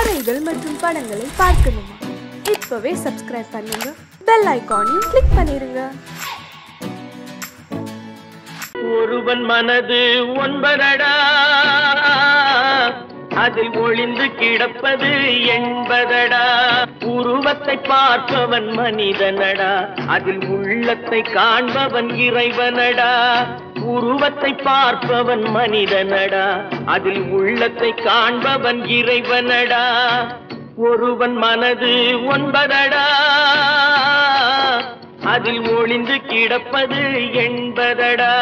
கதைகள் மற்றும் படங்களை பார்க்கணுமா? இப்பவே சப்ஸ்கிரைப் பண்ணுங்க, பெல் ஐகானையும் கிளிக் பண்ணிருங்க. ஒருவன் மனது ஒன்பதடா, அதில் ஒளிந்து கிடப்பது என்பதடா. உருவத்தை பார்ப்பவன் மனிதனடா, அதில் உள்ளத்தை காண்பவன் இறைவனடா. உருவத்தை பார்ப்பவன் மனிதனடா, அதில் உள்ளத்தை காண்பவன் இறைவனடா. ஒருவன் மனது ஒன்பதடா, அதில் ஒளிந்து கிடப்பது என்பதடா.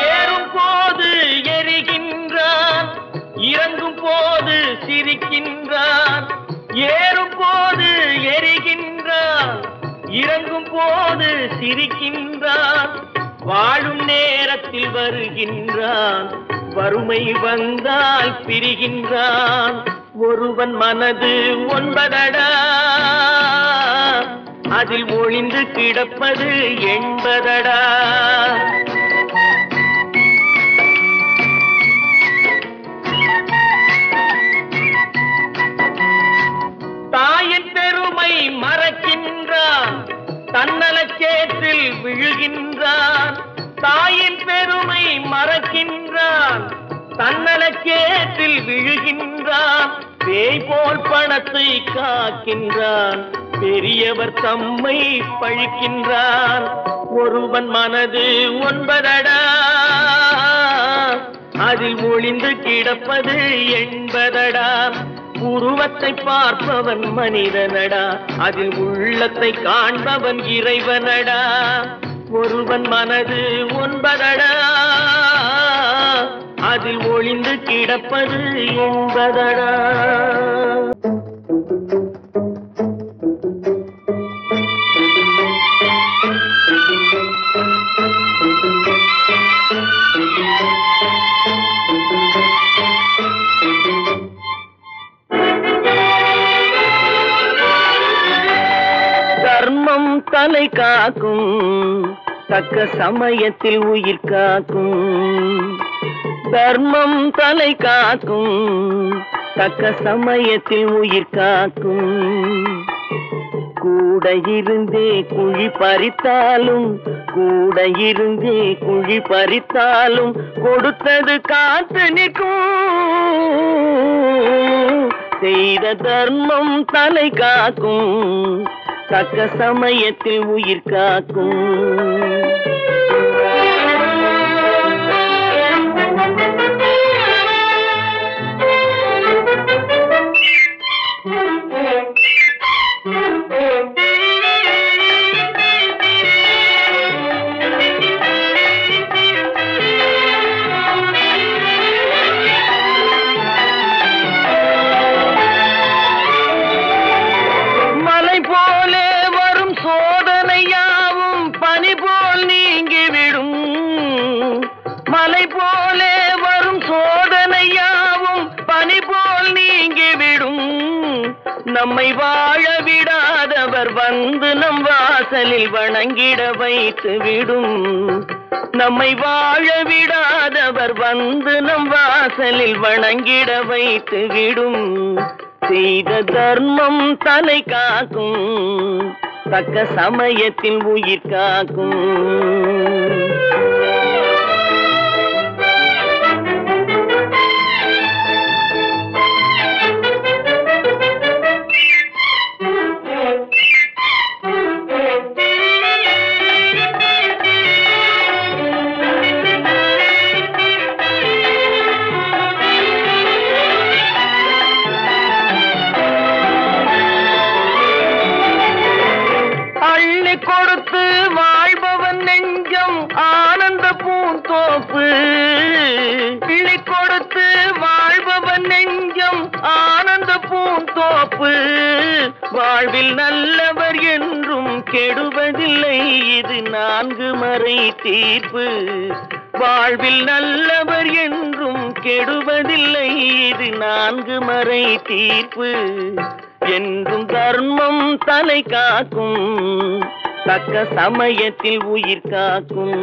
ஏறும் போது எரிகின்றான், இறங்கும் போது சிரிக்கின்றான். ஏறும் போது எரிகின்றான், இறங்கும் போது சிரிக்கின்றான். வாழும் நேரத்தில் வருகின்றான், வறுமை வந்தால் பிரிகின்றான். ஒருவன் மனது ஒன்பதடா, அதில் ஒளிந்து கிடப்பது என்பதடா. தாயின் பெருமை மறக்கின்றான், தன்னலச்சேற்றில் விழுகின்றான். தாயின் பெருமை மறக்கின்றான், தன்னலச்சேற்றில் விழுகின்றான். பேய் போல் பணத்தை காக்கின்றான், பெரியவர் தம்மை பழிக்கின்றான். ஒருவன் மனது ஒன்பதடா, அதில் ஒளிந்து கிடப்பது என்பதடா. உருவத்தை பார்ப்பவன் மனிதனடா, அதில் உள்ளத்தை காண்பவன் இறைவனடா. ஒருவன் மனது ஒன்பதடா, அதில் ஒளிந்து கிடப்பது என்பதடா. தர்மம் தலை காக்கும், தக்க சமயத்தில் உயிர் காக்கும். தர்மம் தலை காக்கும், தக்க சமயத்தில் உயிர் காக்கும். கூட இருந்தே குழி பறித்தாலும், கூட இருந்தே குழி பறித்தாலும் கொடுத்தது காத்து நிற்கும். செய்த தர்மம் தலை காக்கும், தக்க சமயத்தில் உயிர் காக்கும். மலை போலே வரும் சோதனையாவும் பனி போல் நீங்கிவிடும். மலை போலே வரும் சோதனையாவும் பனி போல் நீங்கிவிடும். நம்மை வாழ விடாதவர் வந்து நம் வாசலில் வணங்கிட வைத்து விடும். நம்மை வாழ விடாதவர் வந்து நம் வாசலில் வணங்கிட வைத்து விடும். செய்த தர்மம் தலை காக்கும், தக்க சமயத்தில் உயிர் காக்கும். கொடுத்து வாழ்பவன் நெஞ்சம் ஆனந்த பூந்தோப்பு. கிளி கொடுத்து வாழ்பவன் நெஞ்சம் ஆனந்த பூந்தோப்பு. வாழ்வில் நல்லவர் என்றும் கெடுவதில்லை, இது 4 மறை தீர்ப்பு. வாழ்வில் நல்லவர் என்றும் கெடுவதில்லை, இது 4 மறை தீர்ப்பு. என்றும் தர்மம் தலை காக்கும், தக்க சமயத்தில் உயிர் காக்கும்.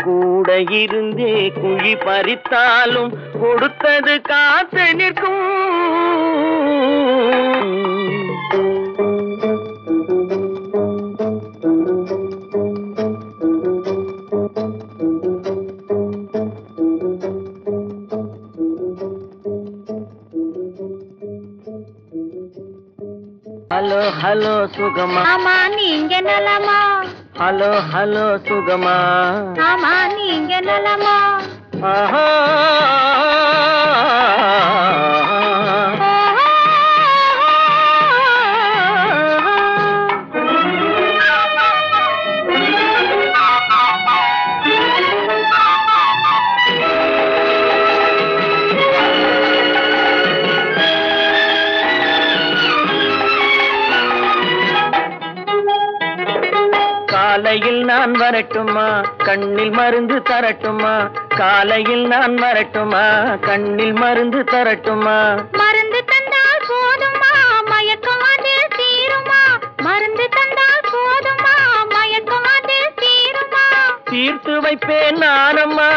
கூட இருந்தே குழி பறித்தாலும் கொடுத்தது காத்து நிற்கும். ஹலோ ஹலோ சுகமா, ஆமா நீங்க நலமா? ஹலோ ஹலோ சுகமா, ஆமா நீங்க நலமா? ஆஹா காலையில் நான் வரட்டுமா, கண்ணில் மருந்து தரட்டுமா? காலையில் நான் வரட்டுமா, கண்ணில் மருந்து தரட்டுமா? மருந்து தந்தால் போதுமா, மயக்கம் அதில் தீருமா? மருந்து தந்தால் போதுமா, மயக்கம் அதில் தீருமா? தீர்த்து வைப்பேன் நானம்மா,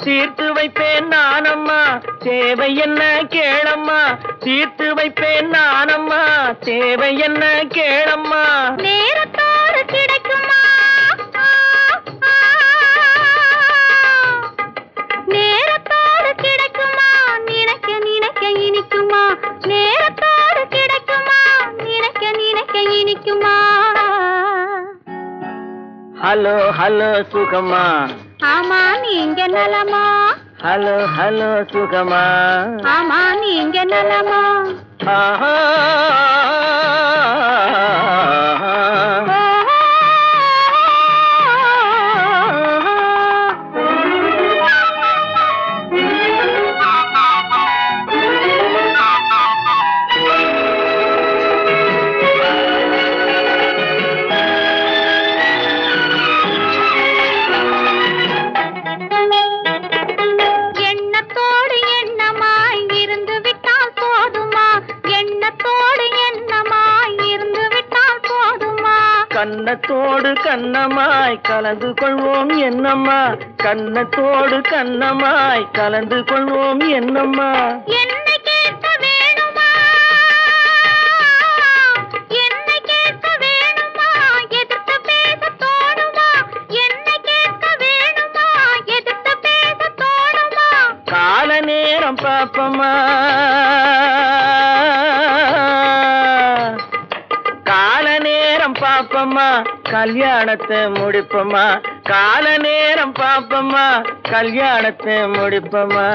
தீர்த்து வைப்பேன் நானம்மா, தேவை என்ன கேளம்மா? தீர்த்து வைப்பேன் நானம்மா, தேவை என்ன கேளம்மா? நேரத்தோடு கிடைக்குமா, நேரத்தோடு கிடைக்குமா? நினைக்க நினைக்க இனிக்குமா? நேரத்தோடு கிடைக்குமா? நினைக்க நினைக்க இனிக்குமா? ஹலோ ஹலோ சுகமா, ஆமா நீங்க நலமா? ஹலோ ஹலோ சுகமா, ஆமா நீங்க நலமா? ஆஹா எண்ணத்தோடு எண்ணமாய் இருந்து விட்டால் போதுமா? எண்ணத்தோடு எண்ணமாய் இருந்து விட்டால் போதுமா? கன்னத்தோடு கண்ணமாய் கலந்து கொள்வோம் என்னம்மா? கன்னத்தோடு கண்ணமாய் கலந்து கொள்வோம் என்னம்மா? என்னை கேட்க வேணுமா? என்னை கேட்க வேணுமா? எதிர்த்து பேச தோணுமா? என்னை கேட்க வேணுமா? எதிர்த்து பேச தோணுமா? கால நேரம் பாப்பம்மா, கால நேரம் பாப்பம்மா, கல்யாணத்தை முடிப்பம்மா. கால நேரம் பாப்பம்மா, கல்யாணத்தை முடிப்பம்மா.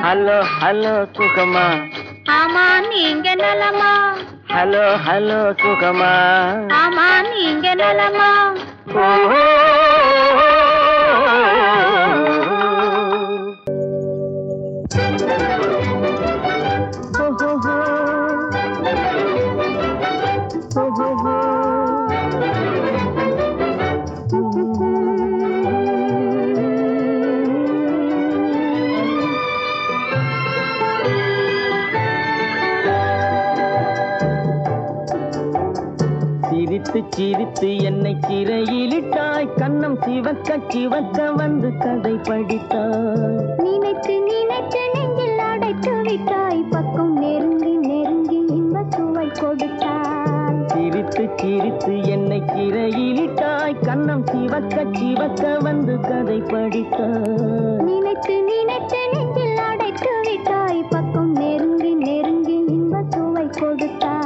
ஹலோ ஹலோ சுகமா, ஆமா நீங்க நலமா? ஹலோ ஹலோ சுகமா, ஆமா நீங்க நலமா? ஓஹோ சிரித்து சிரித்து என்னை சிறையிலிட்டாய், கண்ணம் சிவக்க சிவக்க வந்து கதை படித்தாய். நினைத்து நினைத்து நெஞ்சில் அடைத்து விட்டாய், பக்கம் நெருங்கி நெருங்கி இன்ப சுவை கொடுத்தாய். சிரித்து சிரித்து என்னை சிறையிலிட்டாய், கண்ணம் சிவக்க சிவக்க வந்து கதை படித்தாய். நினைத்து நினைத்து நெஞ்சில் அடைத்து விட்டாய், பக்கம் நெருங்கி நெருங்கி இன்ப சுவை கொடுத்தாய்.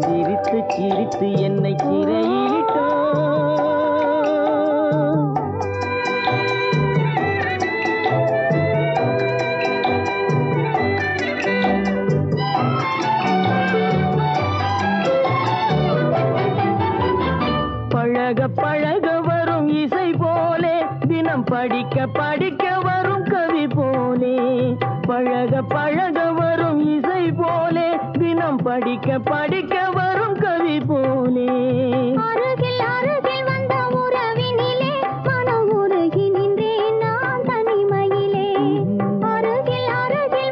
சிரித்து சிரித்து என்னை சிறையிலிட்டாய். பழக பழக வரும் இசை போலே, தினம் படிக்க படிக்க வரும் கவி போலே. பழக பழக வரும் இசை போலே, தினம் படிக்க படிக்க வரும் கவி போலே. அருகில் அருகில் வந்த உறவினிலே மனம் உருகி நின்றேன் நான் தனிமையிலே. அருகில் அருகில்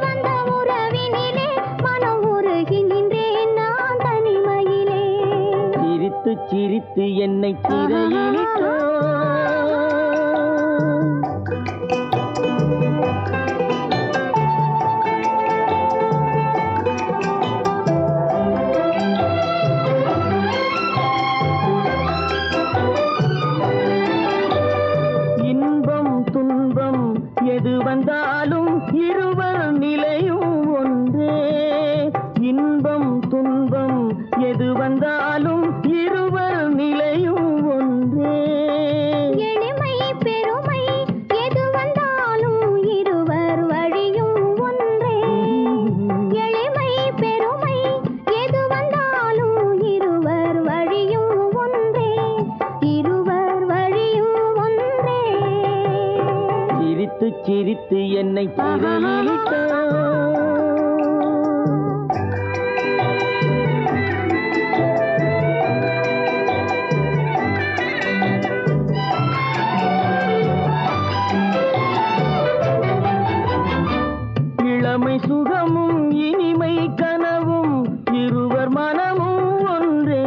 இளமை சுகமும் இனிமை கனவும் இருவர் மனமும் ஒன்றே.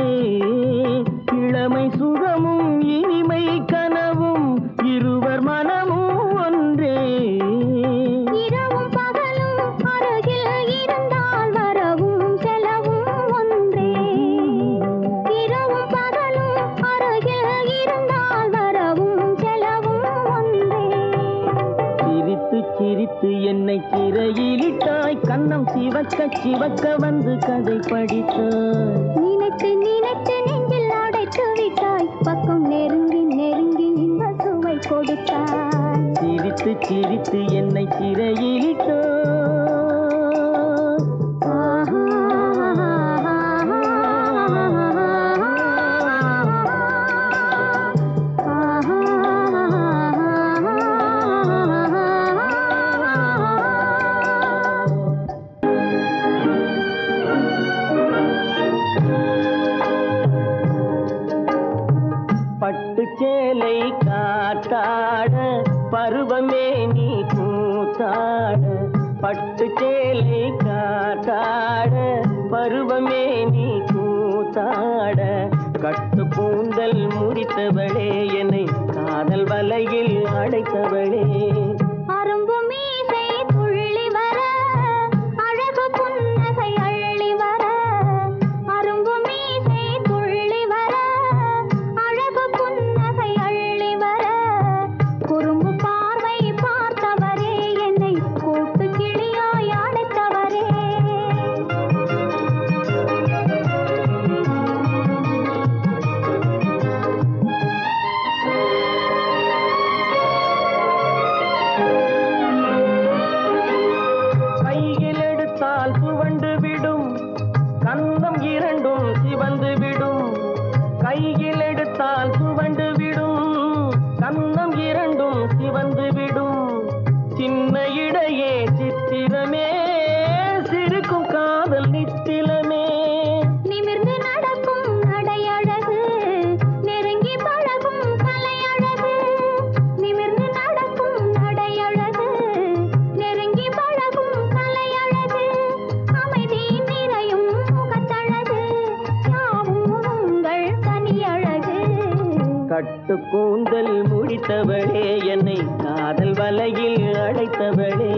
இளமை சுகமும் இனிமை கனவும் இருவர் மனமும் ஒன்றே. இரவும் பகலும் அருகில் இருந்தால் வரவும் செலவும் ஒன்றே. இரவும் பகலும் அருகில் இருந்தால் வரவும் செலவும் ஒன்றே. சிரித்து சிரித்து என்னை சிறையிலிட்டாய், கன்னம் சிவக்க சிவக்க வந்து கதை படித்தாய். நினைத்து நினைத்து நெஞ்சில் அடைத்து விட்டாய், பக்கம் நெருங்கி நெருங்கி இன்ப சுவை கொடுத்தாய். சிரித்து சிரித்து என்னை சிறையிலிட்டாய். பட்டு சேலை காத்தாட பருவமே நீ கூத்தாட. பட்டு சேலை காத்தாட பருவமே நீ கூத்தாட. கட்டு கூந்தல் முடித்தவளே என்னை காதல் வலையில் அடைத்தவளே. அரும்பு மீசை துள்ளி வர, அழகு புன்னகை அள்ளி வர. அரும்பு மீசை துள்ளி வர, அழகு புன்னகை அள்ளி வர. குறும்பு பார்வை பார்த்தவரே என்னை கூட்டு கிளியாய் அடைத்தவரே. கையில் எடுத்தால் சுவண்டு விடும், கன்னம் இரண்டும் சிவந்து விடும். கையில் எடுத்தால் சுவண்டு விடும், கன்னம் இரண்டும் சிவந்து விடும். சின்ன இடையே சித்திரமே, சிரிக்கும் காதல் நித்திலமே. நிமிர்ந்து நடக்கும் நடையழகு, நெருங்கி பழகும் கலையழகு. நிமிர்ந்து நடக்கும் நடையழகு, நெருங்கி பழகும் கலையழகு. அமைதி நிறையும் முகத்தழகு, யாவும் உங்கள் தனியழகு. கட்டு கூந்தல் முடித்தவளே என்னை காதல் வலையில் அடைத்தவளே.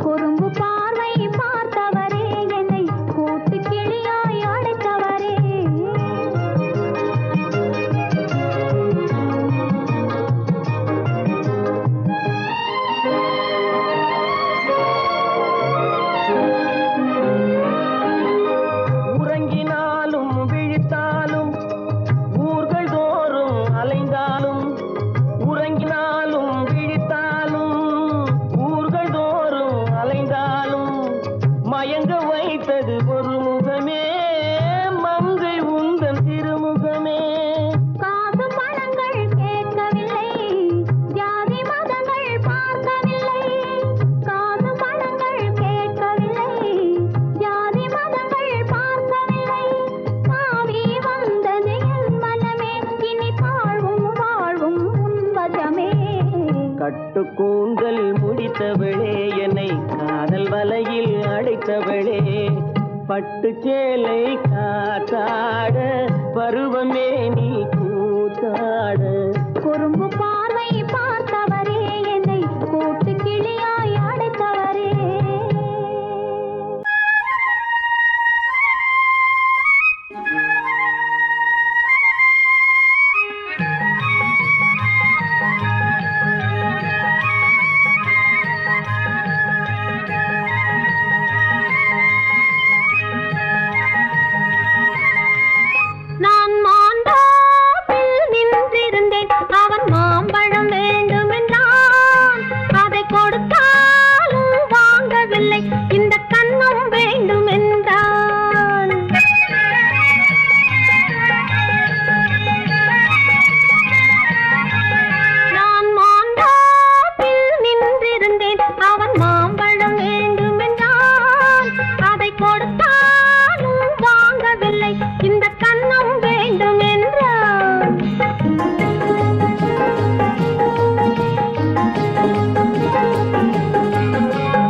குறும்பு பார்வை பார்த்தவரே என்னை கூட்டு கிளியாய் அடைத்தவரே. உறங்கினாலும் விழித்தாலும் ஊர்கள் தோறும் அலைந்தாலும். உறங்கினாலும் விழித்தாலும் ஊர்கள் தோறும் அலைந்தாலும். மயங்க வைத்தது ஒரு முகமே, மங்கை உந்தன் திருமுகமே. காசு பணங்கள் கேட்கவில்லை, ஜாதி மதங்கள் பார்க்கவில்லை. காசு பணங்கள் கேட்கவில்லை, ஜாதி மதங்கள் பார்க்கவில்லை. தாவி வந்தது என் மனமே, இனி தாழ்வும் வாழ்வும் உன்வசமே. கட்டு கூந்தல் முடித்தவளே என்னை காதல் வலையில் அடைத்தவளே. பட்டு சேலை காத்தாட பருவமே நீ கூத்தாட. குறும்பு பார்வை பார்த்தவரே என்னை கூட்டு கிளியாய் அடைத்தவரே. நான் மாண்டாப்பில் நின்றிருந்தேன், அவன் மாம்பழம் வேண்டுமென்றான். அதை கொடுத்தாலும் வாங்கவில்லை, இந்த கன்னம் வேண்டுமென்றான். நான் மாண்டாப்பில் நின்றிருந்தேன், அவன் மாம்பழம் வேண்டுமென்றான். அதை கொடுத்தாலும் வாங்கவில்லை, இந்த கன்னம் வேண்டும் என்றான்.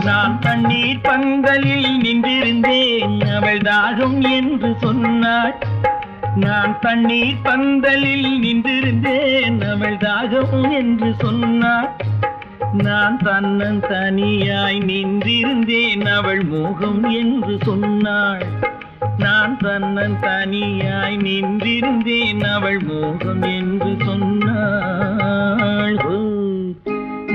நான் தண்ணீர் பந்தலில் நின்றிருந்தேன் அவள் தாகம் என்று சொன்னாள். நான் தண்ணீர் பந்தலில் நின்றிருந்தேன் அவள் தாகம் என்று சொன்னாள். நான் தன்னன் தனியாய் நின்றிருந்தேன் அவள் மோகம் என்று சொன்னாள். நான் தன்னன் தனியாய் நின்றிருந்தேன் அவள் மோகம் என்று சொன்னாள்.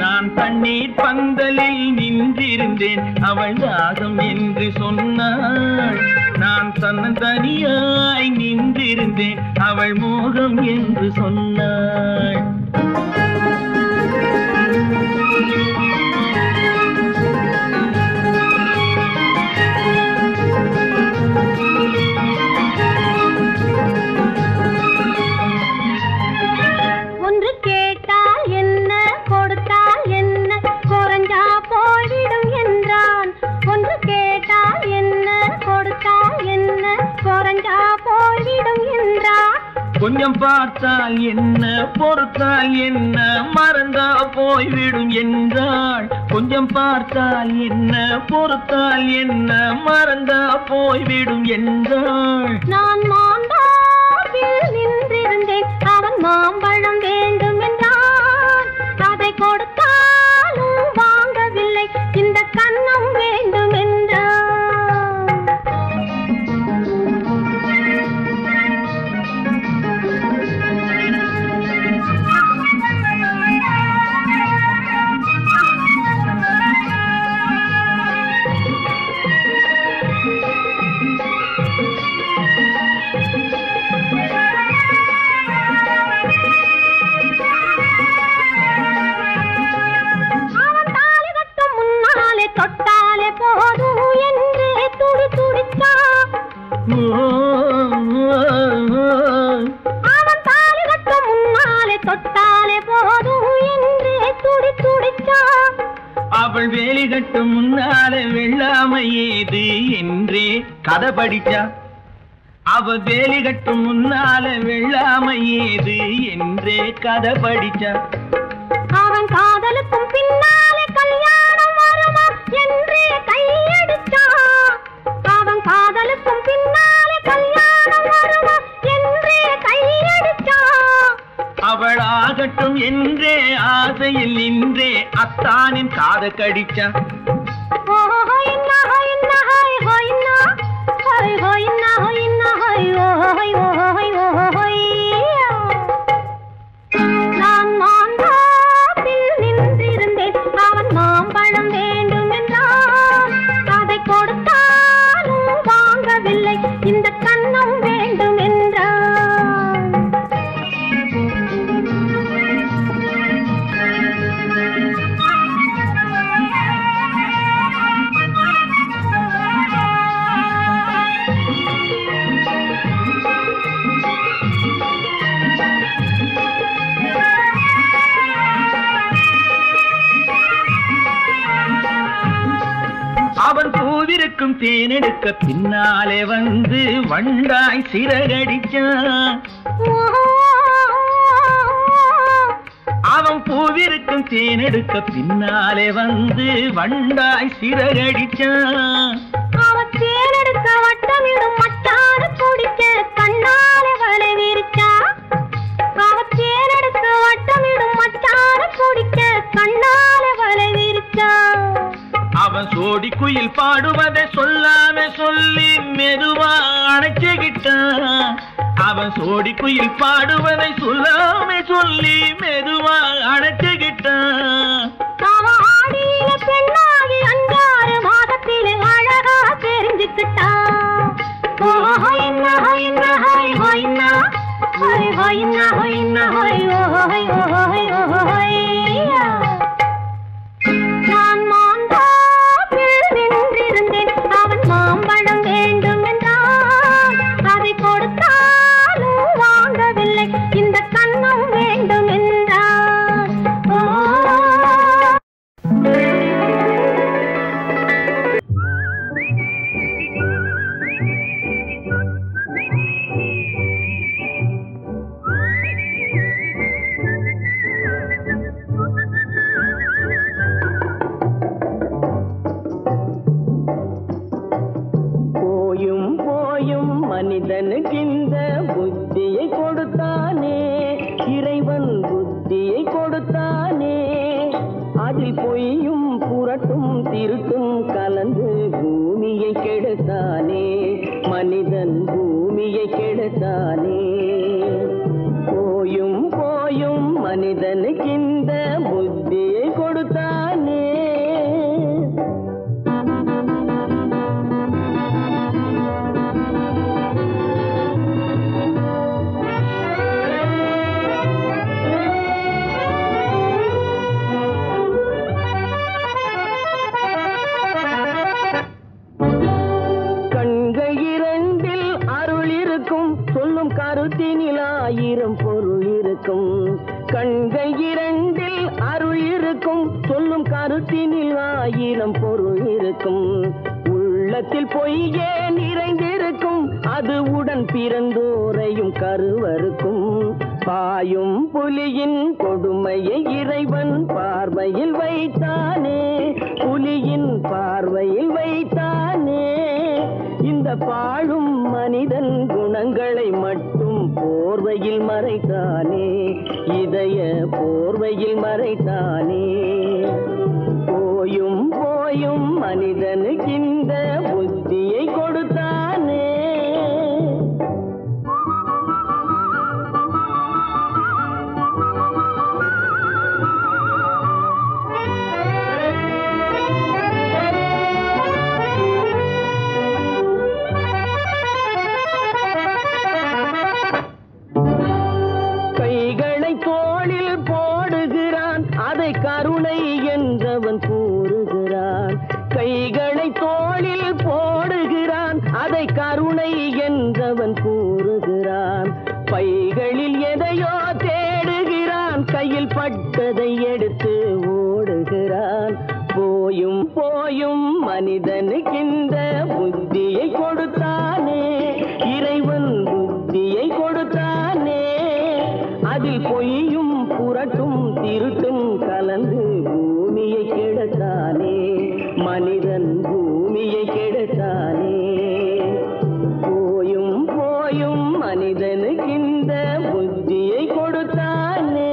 நான் தண்ணீர் பந்தலில் நின்றிருந்தேன் அவள் தாகம் என்று சொன்னாள். நான் தன்னன் தனியாய் நின்றிருந்தேன் அவள் மோகம் என்று சொன்னாள். கொஞ்சம் பார்த்தால் என்ன பொறுத்தால் என்ன மறந்தா போய்விடும் என்றாள். கொஞ்சம் பார்த்தால் என்ன பொறுத்தால் என்ன மறந்தா போய்விடும் என்றாள். நான் மாந்தாவில் நின்றிருந்தேன் அவன் மாம்பழம் வேண்டும் என்றான். அதை கொடுத்தாலும் வாங்கவில்லை இந்த கன்னம் வேண்டும் என்றான். தொட்டாலே போதும் என்று துடி துடிச்சா. அவன் தாலி கட்ட முன்னாலே தொட்டாலே போதும் என்று துடி துடிச்சா. அவள் வேலி கட்டும் முன்னாலே வெள்ளாமை ஏது என்றே கதை படிச்சா. அவள் வேலி கட்டும் முன்னாலே வெள்ளாமை ஏது என்றே கதை படிச்சா. அவன் காதலுக்கும் பின்னாலே கல்யாணம் வருமா என்றே கையடிச்சா. அவன் காதலுக்கும் பின்னாலே கல்யாணம் வருமா என்றே கையடிச்சா. அவள் ஆகட்டும் என்றே ஆசையில் நின்றே அத்தானின் காத கடிச்சா. நான் மாந்தாப்பில் நின்றிருந்தேன் அவன் மாம்பழம் வேண்டும் என்றான். அதை கொடுத்தாலும் வாங்கவில்லை இந்த கன்னம் வேண்டும் என்றான். அவன் பூவிருக்கும் தேனெடுக்க பின்னாலே வந்து வண்டாய் சிறகடிச்சான். அவன் பூவிருக்கும் தேனெடுக்க பின்னாலே வந்து வண்டாய் சிறகடிச்சான். அவன் தேனெடுக்க வட்டமிடும் மட்டான குடிக்க கண்ணாலே வலை விரிச்சா. அவன் தேனெடுக்க வட்டமிடும் மட்டான குடிக்க கண்ணாலே வலை விரிச்சா. அவன் சோடி குயில் பாடுவதை சொல்லாம சொல்லி மெதுவா அணைச்சுக்கிட்டான். அவன் சோடி குயில் பாடுவதை சொல்லாம சொல்லி மெதுவா அணைச்சுக்கிட்டான். அவன் ஆடியில பெண்ணாகி 5-6 மாதத்திலே அழகா தெரிஞ்சுக்கிட்டான். நான் மாந்தாப்பில் நின்றிருந்தேன் அவன் மாம்பழம் வேண்டும் என்றான். அதை கொடுத்தாலும் வாங்கவில்லை இந்த கன்னம் வேண்டும் என்றான். மனிதனுக்கு இந்த புத்தியை கொடுத்தானே, இறைவன் புத்தியை கொடுத்தானே. அதில் பொய்யும் புரட்டும் திருட்டும் கலந்து பூமியை கெடுத்தானே, மனிதன் பூமியை கெடுத்தானே. போயும் போயும் மனிதனுக்கு இந்த புத்தியை கொடுத்தானே. கருத்தினில் ஆயிரம் பொருள் இருக்கும், கண்கள் இரண்டில் அருள் இருக்கும், சொல்லும் கருத்தினில் ஆயிரம் பொருள் இருக்கும். உள்ளத்தில் பொய்யே நிறைந்திருக்கும், அது உடன் பிறந்தோரையும் கருவருக்கும். பாயும் புலியின் கொடுமையை இறைவன் பார்வையில் வைத்தானே, புலியின் பார்வையில் வைத்தானே. இந்த பாழும் மனிதன் குணங்களை மட்டும் போர்வையில் மறைத்தானே, இதய போர்வையில் மறைத்தானே. போயும் போயும் மனிதனுக்கு இந்த புத்தியை கொடுத்தானே. கருணை என்றவன் கூறுகிறான், கைகளை தோளில் போடுகிறான், அதை கருணை என்றவன் கூறுகிறான். பைகளில் எதையோ தேடுகிறான், கையில் பட்டதை எடுத்து ஓடுகிறான். போயும் போயும் மனிதனுக்கு இந்த புத்தியை கொடுத்தானே, இறைவன் புத்தியை கொடுத்தானே. அதில் பொய்யும் புரட்டும் திருட்டும் கலந்து பூமியை கெடுத்தானே, மனிதன் பூமியை கெடுத்தானே. போயும் போயும் மனிதனுக்கு இந்த புத்தியை கொடுத்தானே.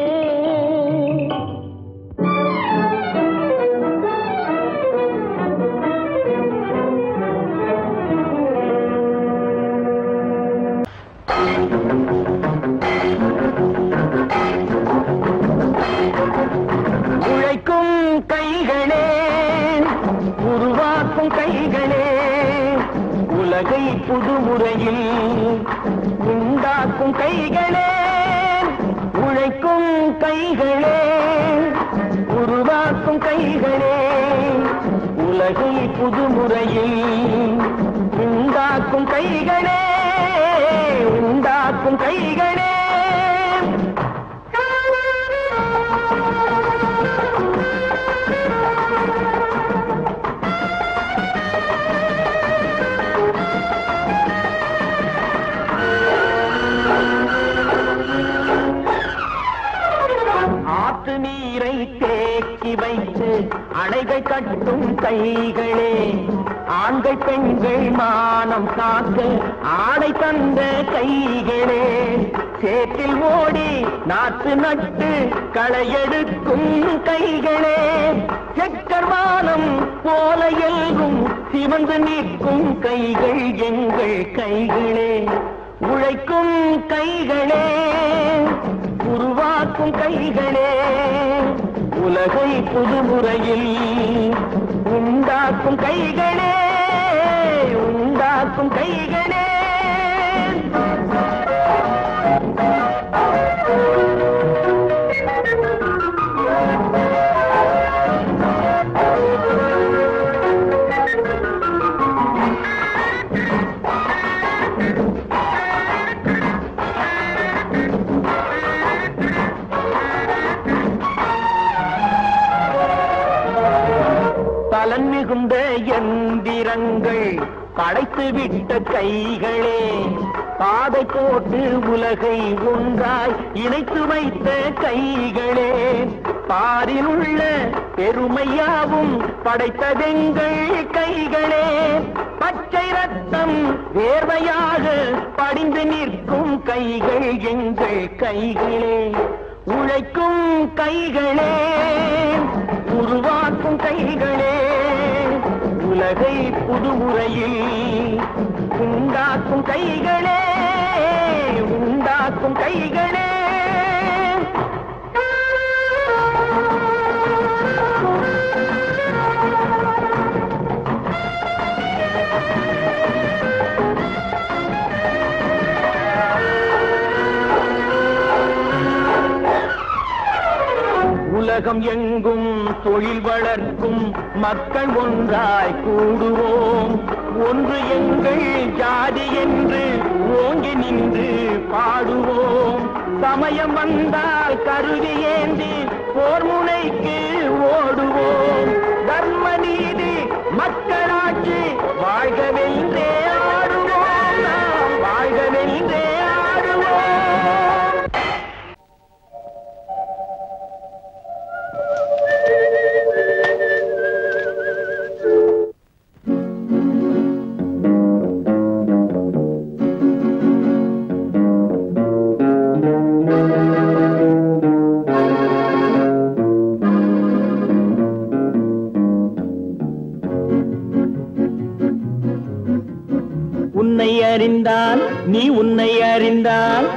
உழைக்கும் கைகளே, உருவாக்கும் கைகளே, உலகை புதுமுறையில் உண்டாக்கும் கைகளே. உழைக்கும் கைகளே, உருவாக்கும் கைகளே, உலகை புதுமுறையில் உண்டாக்கும் கைகளே, உண்டாக்கும் கைகளே. ஆற்று நீரை தேக்கி வைத்து அணைகள் கட்டும் கைகளே, ஆண்கள் பெண்கள் மானம் காக்க ஆணை தந்த கைகளே. சேற்றில் ஓடி நாற்று நட்டு களையெடுக்கும் கைகளே, செக்கர்வானம் போல எல்கும் சிவந்து நிற்கும் கைகள் எங்கள் கைகளே. உழைக்கும் கைகளே, உருவாக்கும் கைகளே, உலகை புதுமுறையில் உண்டாக்கும் கைகளே, உண்டாக்கும் கைகளே. பலன் மிகுந்த எந்திரங்கள் படைத்து விட்ட கைகளே, பாதை போட்டு உலகை ஒன்றாய் இணைத்து வைத்த கைகளே. பாரில் உள்ள பெருமையாவும் படைத்ததெங்கள் கைகளே. பச்சை ரத்தம் வேர்வையாக படிந்து நிற்கும் கைகள் எங்கள் கைகளே, உழைக்கும் கைகளே, உருவாக்கும் கைகளே, உலகை புதுமுறையில் உண்டாக்கும் கைகளே, உண்டாக்கும் கைகளே. உலகம் எங்கும் தொழில் வளர்க்கும் மக்கள் ஒன்றாய் கூடுவோம். ஒன்று எங்கள் ஜாதி என்று ஓங்கி நின்று பாடுவோம். சமயம் வந்தால் கருவி ஏந்தி போர் முனைக்கு ஓடுவோம். தர்ம நீதி மக்களாட்சி வாழ்கவென்றே ஆடுவோம். நாம் வாழ்கவென்றே ஆடுவோம். உன்னை அறிந்தால் நீ உன்னை அறிந்தால்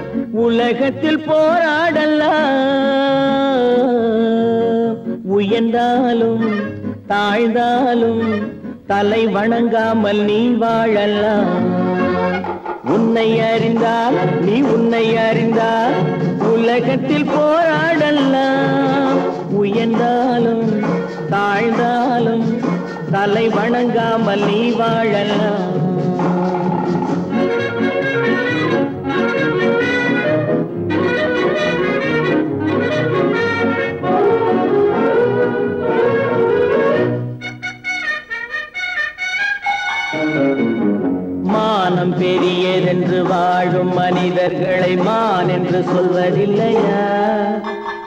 உலகத்தில் போராடலாம். உயர்ந்தாலும் தாழ்ந்தாலும் தலை வணங்காமல் நீ வாழலாம். உன்னை அறிந்தால் நீ உன்னை அறிந்தால் உலகத்தில் போராடலாம். உயர்ந்தாலும் தாழ்ந்தாலும் தலை வணங்காமல் நீ வாழலாம். மானம் பெரியதென்று வாழும் மனிதர்களை மான் என்று சொல்வதில்லையா?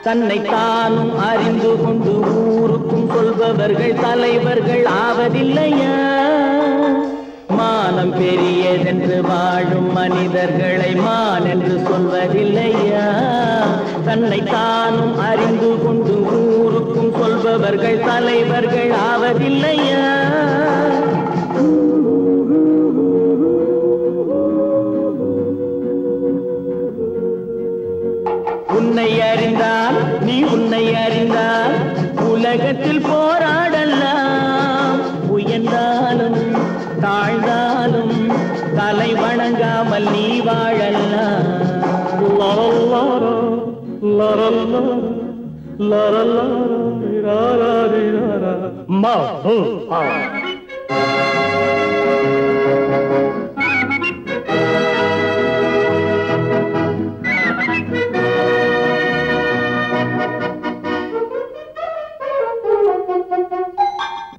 தன்னை தானும் அறிந்து கொண்டு ஊருக்கும் சொல்பவர்கள் தலைவர்கள் ஆவதில்லையா? மானம் பெரியதென்று வாழும் மனிதர்களை மான் என்று சொல்வதில்லையா? தன்னை தானும் அறிந்து கொண்டு ஊருக்கும் சொல்பவர்கள் தலைவர்கள் ஆவதில்லையா? உன்னை அறிந்தால் நீ உன்னை அறிந்தால் உலகத்தில் போராடலாம். உயர்ந்தாலும் தாழ்ந்தாலும் தலை வணங்காமல் நீ வாழலாம்.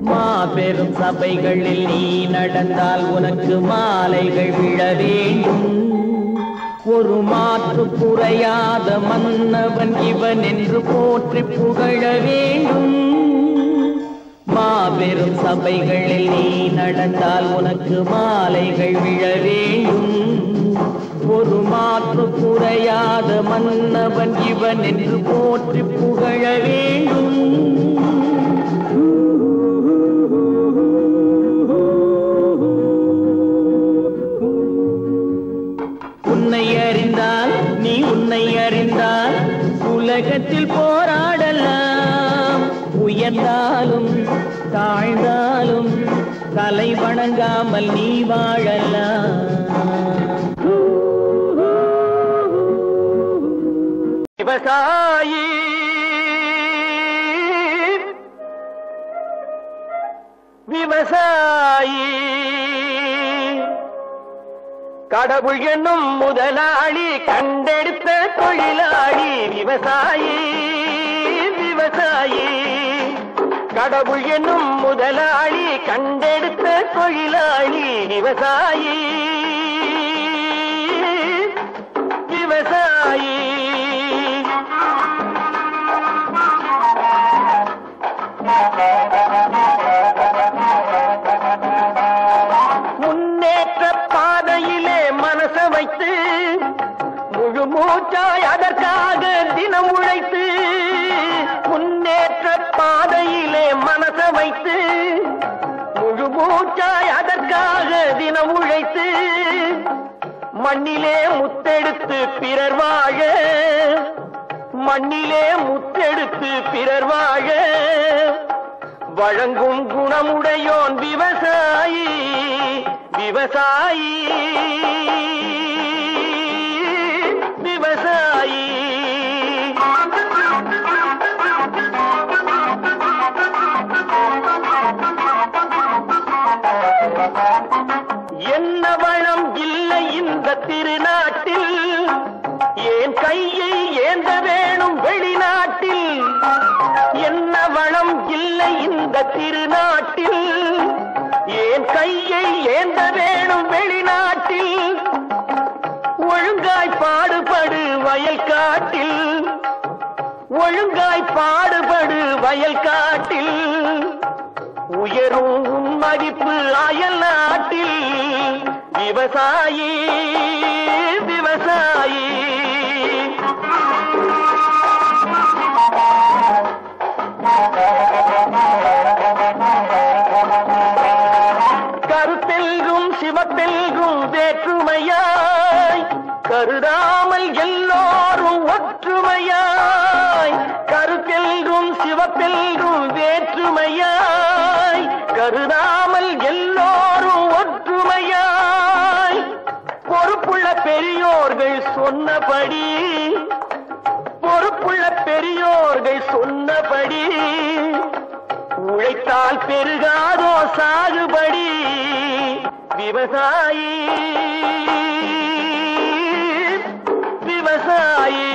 மாபெரும் சபைகளில் நீ நடந்தால் உனக்கு மாலைகள் விழ வேண்டும். ஒரு மாற்று குறையாத மன்னவன் இவன் என்று போற்றி புகழ வேண்டும். மாபெரும் சபைகளில் நீ நடந்தால் உனக்கு மாலைகள் விழ வேண்டும். ஒரு மாற்று குறையாத மன்னவன் இவன் என்று போற்றி புகழ வேண்டும். உன்னை அறிந்தால் நீ உன்னை அறிந்தால் உலகத்தில் போராடலாம். உயர்ந்தாலும் தாழ்ந்தாலும் தலை வணங்காமல் நீ வாழலாம். விவசாயி விவசாயி கடவுள் என்னும் முதலாளி கண்டெடுத்த தொழிலாளி. விவசாயி விவசாயி கடவுள் என்னும் முதலாளி கண்டெடுத்த தொழிலாளி. விவசாயி விவசாயி முன்னேற்ற பாதை தோற்றாய் அதற்காக தினம் உழைத்து மண்ணிலே முத்தெடுத்து பிறர் வாழ மண்ணிலே முத்தெடுத்து பிறர் வாழ வழங்கும் குணமுடையோன் விவசாயி விவசாயி விவசாயி என்ன வளம் இல்லை இந்த திருநாட்டில் ஏன் கையை ஏந்த வேணும் வெளிநாட்டில் என்ன வளம் இல்லை இந்த திருநாட்டில் ஏன் கையை ஏந்த வேணும் வெளிநாட்டில் ஒழுங்காய் பாடுபடு வயல் காட்டில் ஒழுங்காய் பாடுபடு வயல் காட்டில் உயரும் உன் மதிப்பு அயல் நாட்டில் விவசாயி விவசாயி கருத்தெல்கும் சிவத்தெல்கும் வேற்றுமையாய் கருதாமல் எல்லோரும் ஒற்றுமையாய் கருத்தெல்கும் சிவத்தெல்கும் வேற்றுமையாய் கருதாமல் எல்லோரும் ஒற்றுமையாய் பொறுப்புள்ள பெரியோர்கள் சொன்னபடி பொறுப்புள்ள பெரியோர்கள் சொன்னபடி உழைத்தால் பெருகாதோ சாகுபடி விவசாயி விவசாயி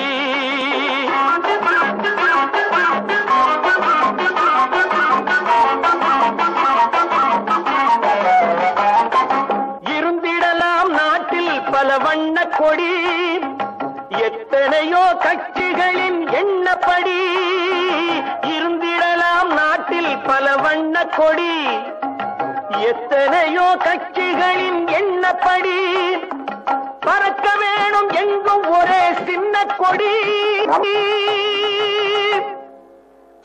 இருந்திடலாம் நாட்டில் பல வண்ண கொடி எத்தனையோ கட்சிகளின் எண்ணப்படி இருந்திடலாம் நாட்டில் பல வண்ண கொடி எத்தனையோ கட்சிகளின் எண்ணப்படி பறக்க வேணும் எங்கும் ஒரே சின்ன கொடி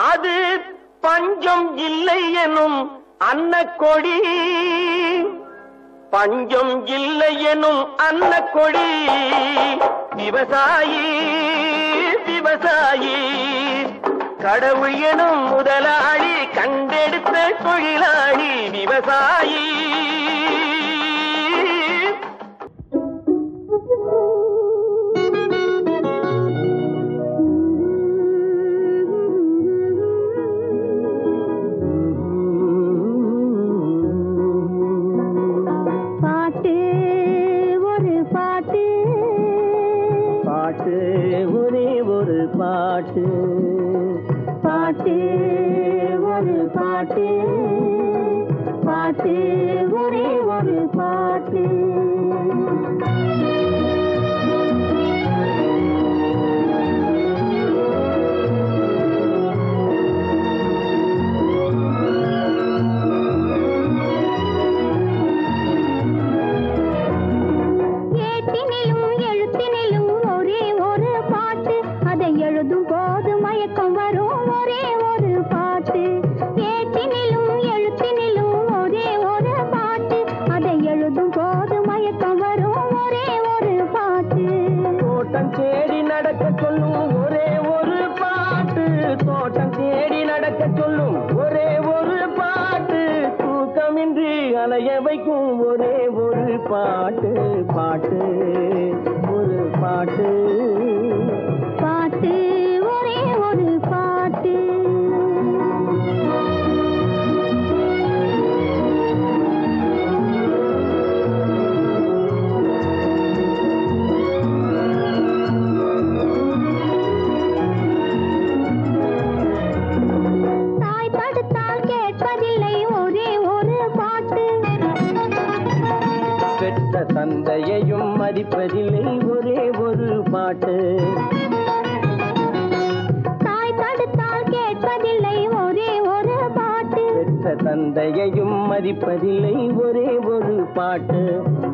அது பஞ்சம் இல்லை எனும் அன்னக்கொடி பஞ்சம் இல்லை எனும் அன்னக்கொடி விவசாயி விவசாயி கடவுள் எனும் முதலாளி கண்டெடுத்த தொழிலாளி விவசாயி பாட்டு பாட்டு ஒரு பாட்டு பாட்டு ஒரே ஒரு பாட்டு வைக்கும் ஒரே ஒரு பாட்டு பாட்டு ஒரு பாட்டு பாட்டு ஒரே ஒரு பாட்டு தாய் படுத்தால் கேட்பதில்லை ஒரே ஒரு பாட்டு பெற்ற தந்தையையும் மதிப்பதில்லை ஒரே ஒரு பாட்டு தாய் தடுத்தால் கேட்பதில்லை ஒரே ஒரு பாட்டு பெற்ற தந்தையையும் மதிப்பதில்லை ஒரே ஒரு பாட்டு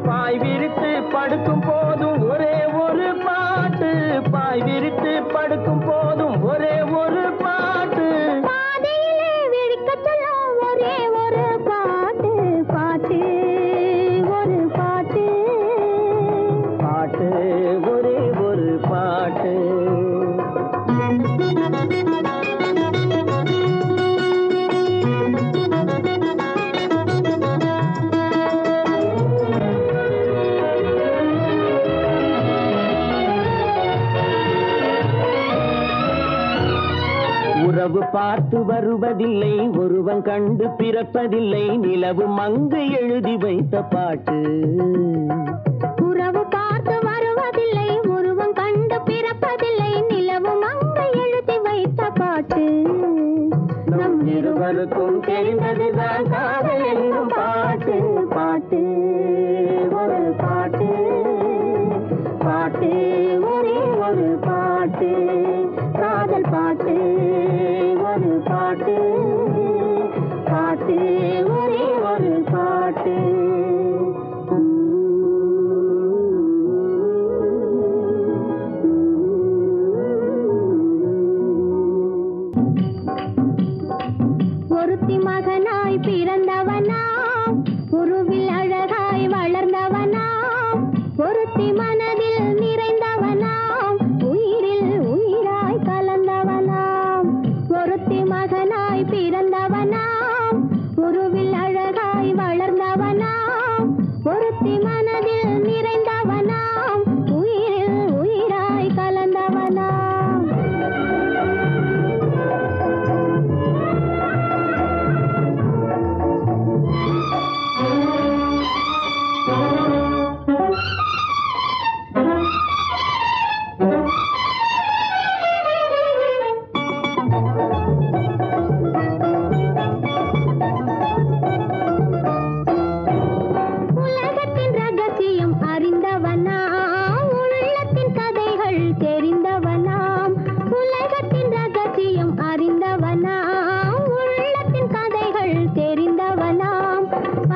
பாய் விரித்து படுக்கும் போதும் ஒரே ஒரு பாட்டு பாய் விரித்து படுக்கும் போதும் ஒரே ஒரு பாட்டு பாதையிலே விழிக்க சொல்லும் ஒரே ஒரு பாட்டு பார்த்து வருவதில்லை, ஒருவன் கண்டு பிறப்பதில்லை, நிலவு மங்கை எழுதி வைத்த பாட்டு. உறவு பார்த்து வருவதில்லை, ஒருவன் கண்டு பிறப்பதில்லை, நிலவு மங்கை எழுதி வைத்த பாட்டு. நம் இருவருக்கும் தெரிந்ததுதான் காதல் என்னும் பாட்டு. பாட்டு ஒரு பாட்டு, பாட்டு ஒரே ஒரு பாட்டு, காதல் பாட்டு ஒரு பாட்டு, பாட்டு ஒரே ஒரு பாட்டு. ஒருத்தி மகனாய் பிறந்தவனாம், உருவில் அழகாய் வளர்ந்தவனாம், ஒருத்தி மனதில் நிறைந்தவனாம், உயிரில் உயிராய் கலந்தவனாம். ஒருத்தி மகனாய் பிறந்தவனாம், உருவில் அழகாய் வளர்ந்தவனாம், ஒருத்தி மனதில் நிறைந்தவனாம், உயிரில் உயிராய் கலந்தவனாம். உலகத்தின் ரகசியம் அறிந்தவனாம், உள்ளத்தின் கதைகள் தெரிந்தவனாம். உலகத்தின் ரகசியம் அறிந்தவனாம், உள்ளத்தின் கதைகள் தெரிந்தவனாம்.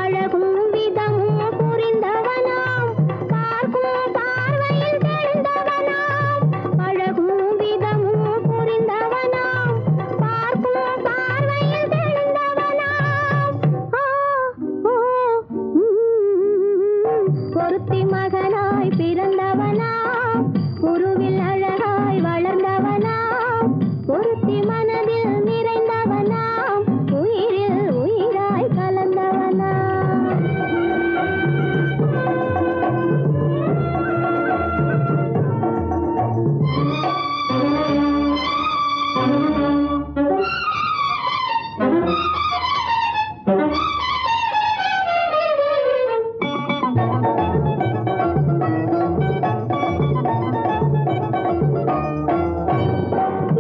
அழகும் விதமும் புரிந்தவனாம், பார்க்கும் பார்வையில் தெரிந்தவனாம். அழகும் விதமும் புரிந்தவனாம், பார்க்கும் பார்வையில் தெரிந்தவனாம். ஒருத்தி மகனாய் பிறந்தவனாம், உருவில் அழகாய் வளர்ந்தவனாம், ஒருத்தி மனதில் நிறைந்தவனாம், உயிரில் உயிராய் கலந்தவனாம்.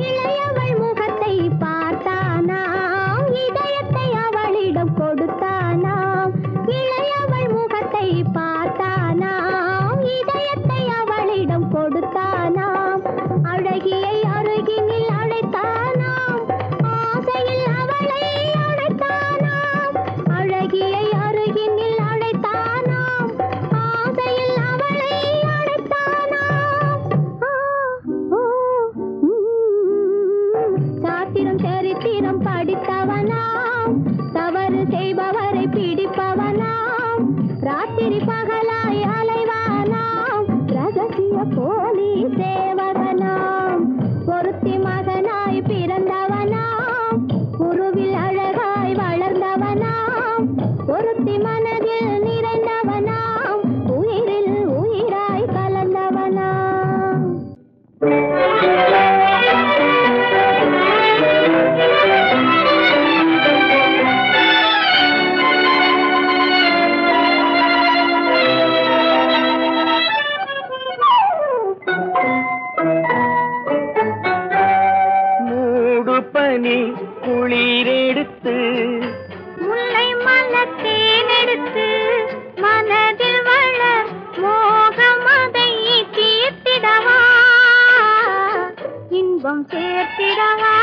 இளையவள் முகத்தை பார்த்தானாம், இதயத்தை அவளிடம் கொடுத்தானாம். இளையவள் முகத்தை பார்த்தானாம், இதயத்தை அவளிடம் கொடுத்தானாம். அழகியை அருகினில் அழைத்தானாம், ஆசையில் அவளை அழைத்தானாம். அழகியை அருகினில் அழைத்தானாம், ஆசையில் அவளை அழைத்தானாம். சாத்திரம் சரித்திரம் படித்தவனாம், தவறு செய்பவரை பிடிப்பவனாம். ராத்திரி பகலாய் அலைவானாம், ரகசிய போலி சேவகனாம். ஒருத்தி மகனாய் பிறந்தவனாம், உருவில் அழகாய் வளர்ந்தவனாம், ஒருத்தி மனதில் நிறைந்தவனாம், உயிரில் உயிராய் கலந்தவனாம். மூடு பனி குளிரெடுத்து, முல்லை மலத்தேன் எடுத்து, மனதில் வளர் மோகமதை தீர்த்திடவா, இன்பம் சேர்த்திடவா.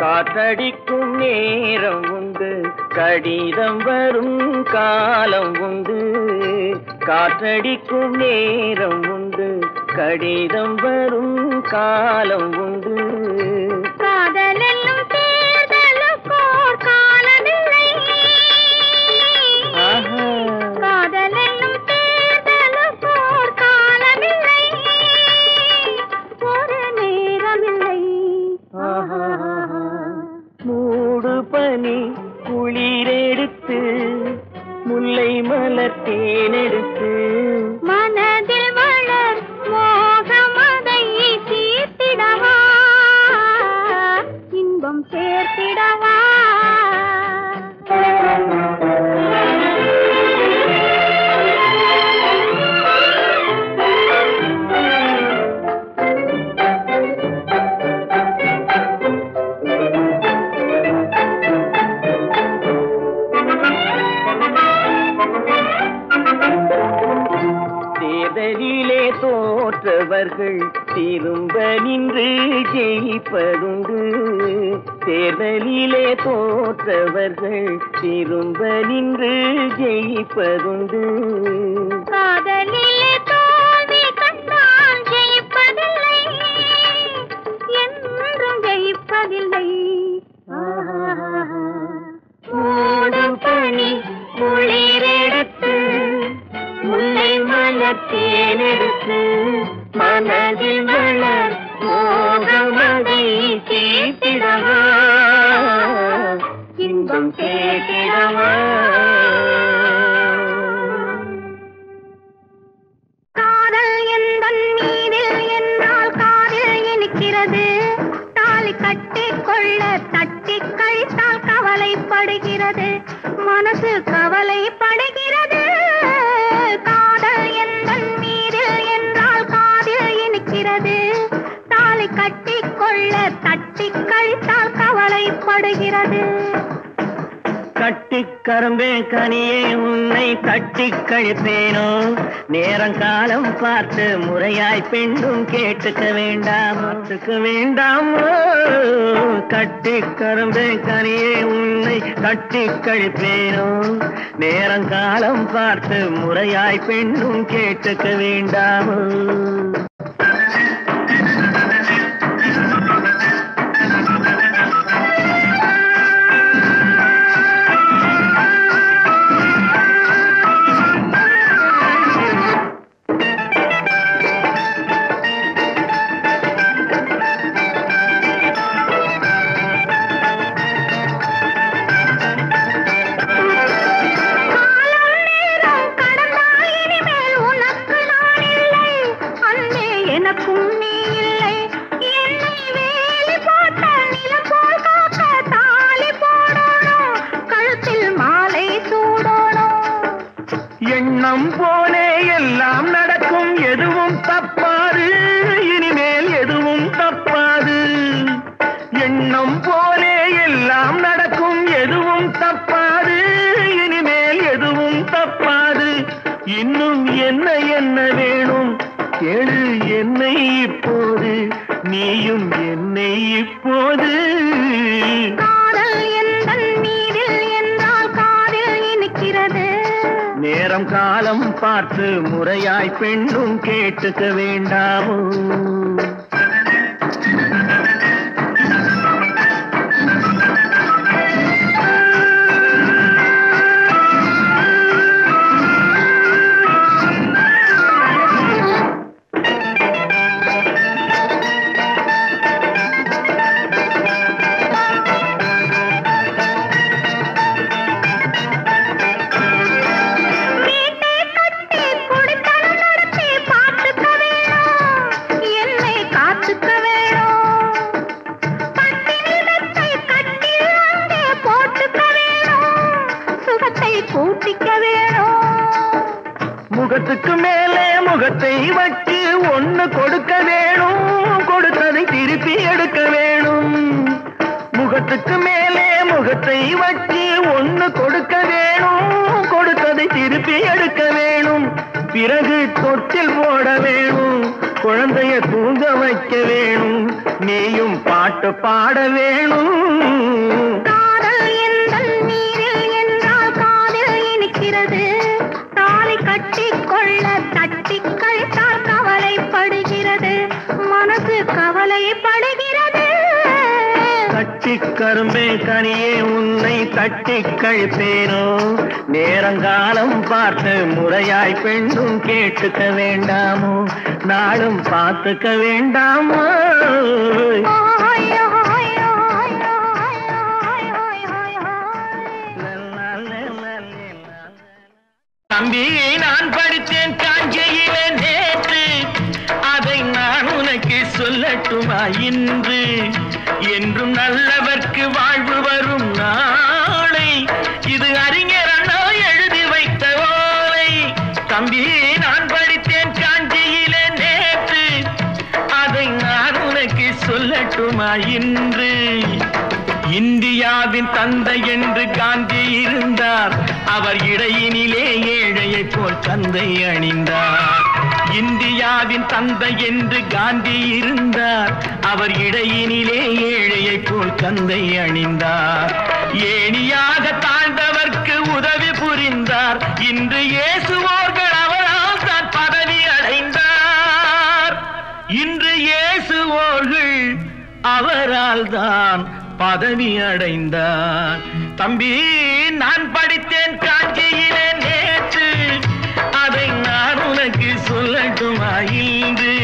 காற்றடிக்கும் நேரம் உண்டு, கடிதம் வரும் காலம் உண்டு. காற்றடிக்கும் நேரம் உண்டு, கடிதம் வரும் காலம் உண்டு. காதலெல்லும் தேர்தலுக்கோர் காலமில்லை, காதலெல்லும் தேர்தலுக்கோர் காலமில்லை. பனி குளிரெடுத்து முல்லை மலர் தேனெடுத்து மனதில் வளர் மோகமதை தீர்த்திடவா இன்பம் சேர்த்திடவா தேர்தலிலே தோற்றவர்கள் திரும்ப நின்று ஜெயிப்பதுண்டு தேர்தலிலே தோற்றவர்கள் திரும்ப நின்று ஜெயிப்பதுண்டு காதலிலே தோல்வி கண்டால் ஜெயிப்பதில்லை என்றும் ஜெயிப்பதில்லை மூடும் பனி குளிரெடுத்து முல்லை மலர் தேனெடுத்து மனதில் வளர் மோகமதை தீர்த்திடவா இன்பம் சேர்த்திடவா காதல் எந்தன் மீதில் என்னால் காதில் இனிக்கிறது தாலி கட்டிக் கொள்ள தட்டி கழித்தால் கவலைப்படுகிறது மனசு கவலைப்படுகிறது காதல் எந்தன் மீதில் என்றால் காதில் இனிக்கிறது தாலி கட்டிக் கொள்ள தட்டி கழித்தால் கவலைப்படுகிறது கட்டிக் கரும்பே கனியே உன்னை தட்டிக் கழிப்பேனோ நேரங்காலம் பார்த்து முறையாய் பெண்ணும் கேட்டுக்க வேண்டாமோ கட்டிக் கரும்பே கனியே உன்னை தட்டிக் கழிப்பேனோ நேரங்காலம் பார்த்து முறையாய் பெண்ணும் கேட்டுக்க வேண்டாமோ எண்ணம் போலே எல்லாம் நடக்கும் எதுவும் தப்பாது இனிமேல் எதுவும் தப்பாது எண்ணம் போலே எல்லாம் நடக்கும் எதுவும் தப்பாது இனிமேல் எதுவும் தப்பாது இன்னும் என்ன என்ன வேணும் கேளு என்னை இப்போது நீயும் என்னை இப்போது காதல் எந்தன் மீதில் என்றால் காதில் இனிக்கிறது நேரம் காலம் பார்த்து முறையாய் பெண்ணும் கேட்டுக்க வேண்டாமோ முகத்துக்கு மேலே முகத்தை வச்சு ஒண்ணு கொடுக்க வேணும் கொடுத்ததை திருப்பி எடுக்க வேணும் முகத்துக்கு மேலே முகத்தை வச்சு ஒண்ணு கொடுக்க வேணும் கொடுத்ததை திருப்பி எடுக்க வேணும் பிறகு தொட்டில் போட வேணும் குழந்தைய தூங்க வைக்க வேணும் நீயும் பாட்டு பாட வேணும் காதல் எந்தன் மீதில் என்றால் காதில் இனிக்கிறது தாலி கட்டிக் கொள்ள தட்டி கழித்தால் கவலைப்படுகிறது மனசு கவலைப்படுகிறது கட்டிக் கரும்பே கனியே உன்னை தட்டிக் கழிப்பேனோ நேரங்காலம் பார்த்து முறையாய் பெண்ணும் கேட்டுக்க வேண்டாமோ நாளும் பார்த்துக்க வேண்டாமோ ஓய் ஓய் ஓய் ஓய் ஓய் ஓய் ஓய் தம்பி நான் படித்தேன் காஞ்சியிலே நேற்று, அதை நான் உனக்கு சொல்லட்டுமா இன்று? என்றும் நல்லவர்க்கு வாழ்வு வரும் நாளை, இது அறிஞர் அண்ணா எழுதி வைத்த ஓலை. தம்பி நான் படித்தேன் காஞ்சியிலே நேற்று, அதை நான் உனக்கு சொல்லட்டுமா இன்று? இந்தியாவின் தந்தை என்று காந்தி இருந்தார், அவர் இடையினிலே ஏழையை போல் தந்தை அணிந்தார். இந்தியாவின் தந்தை என்று காந்தி இருந்தார், அவர் இடையினிலே ஏழையை போல் தந்தை அணிந்தார். ஏணியாக தாழ்ந்தவர்க்கு உதவி புரிந்தார், இன்று இயேசுவோர்கள் அவரால் தான் பதவி அடைந்தார். இன்று இயேசுவோர்கள் அவரால் தான் பதவி அடைந்தார். தம்பி நான் படித்தேன் காஞ்சியிலே நேற்று, அதை நான் உனக்கு சொல்லட்டுமா இன்று?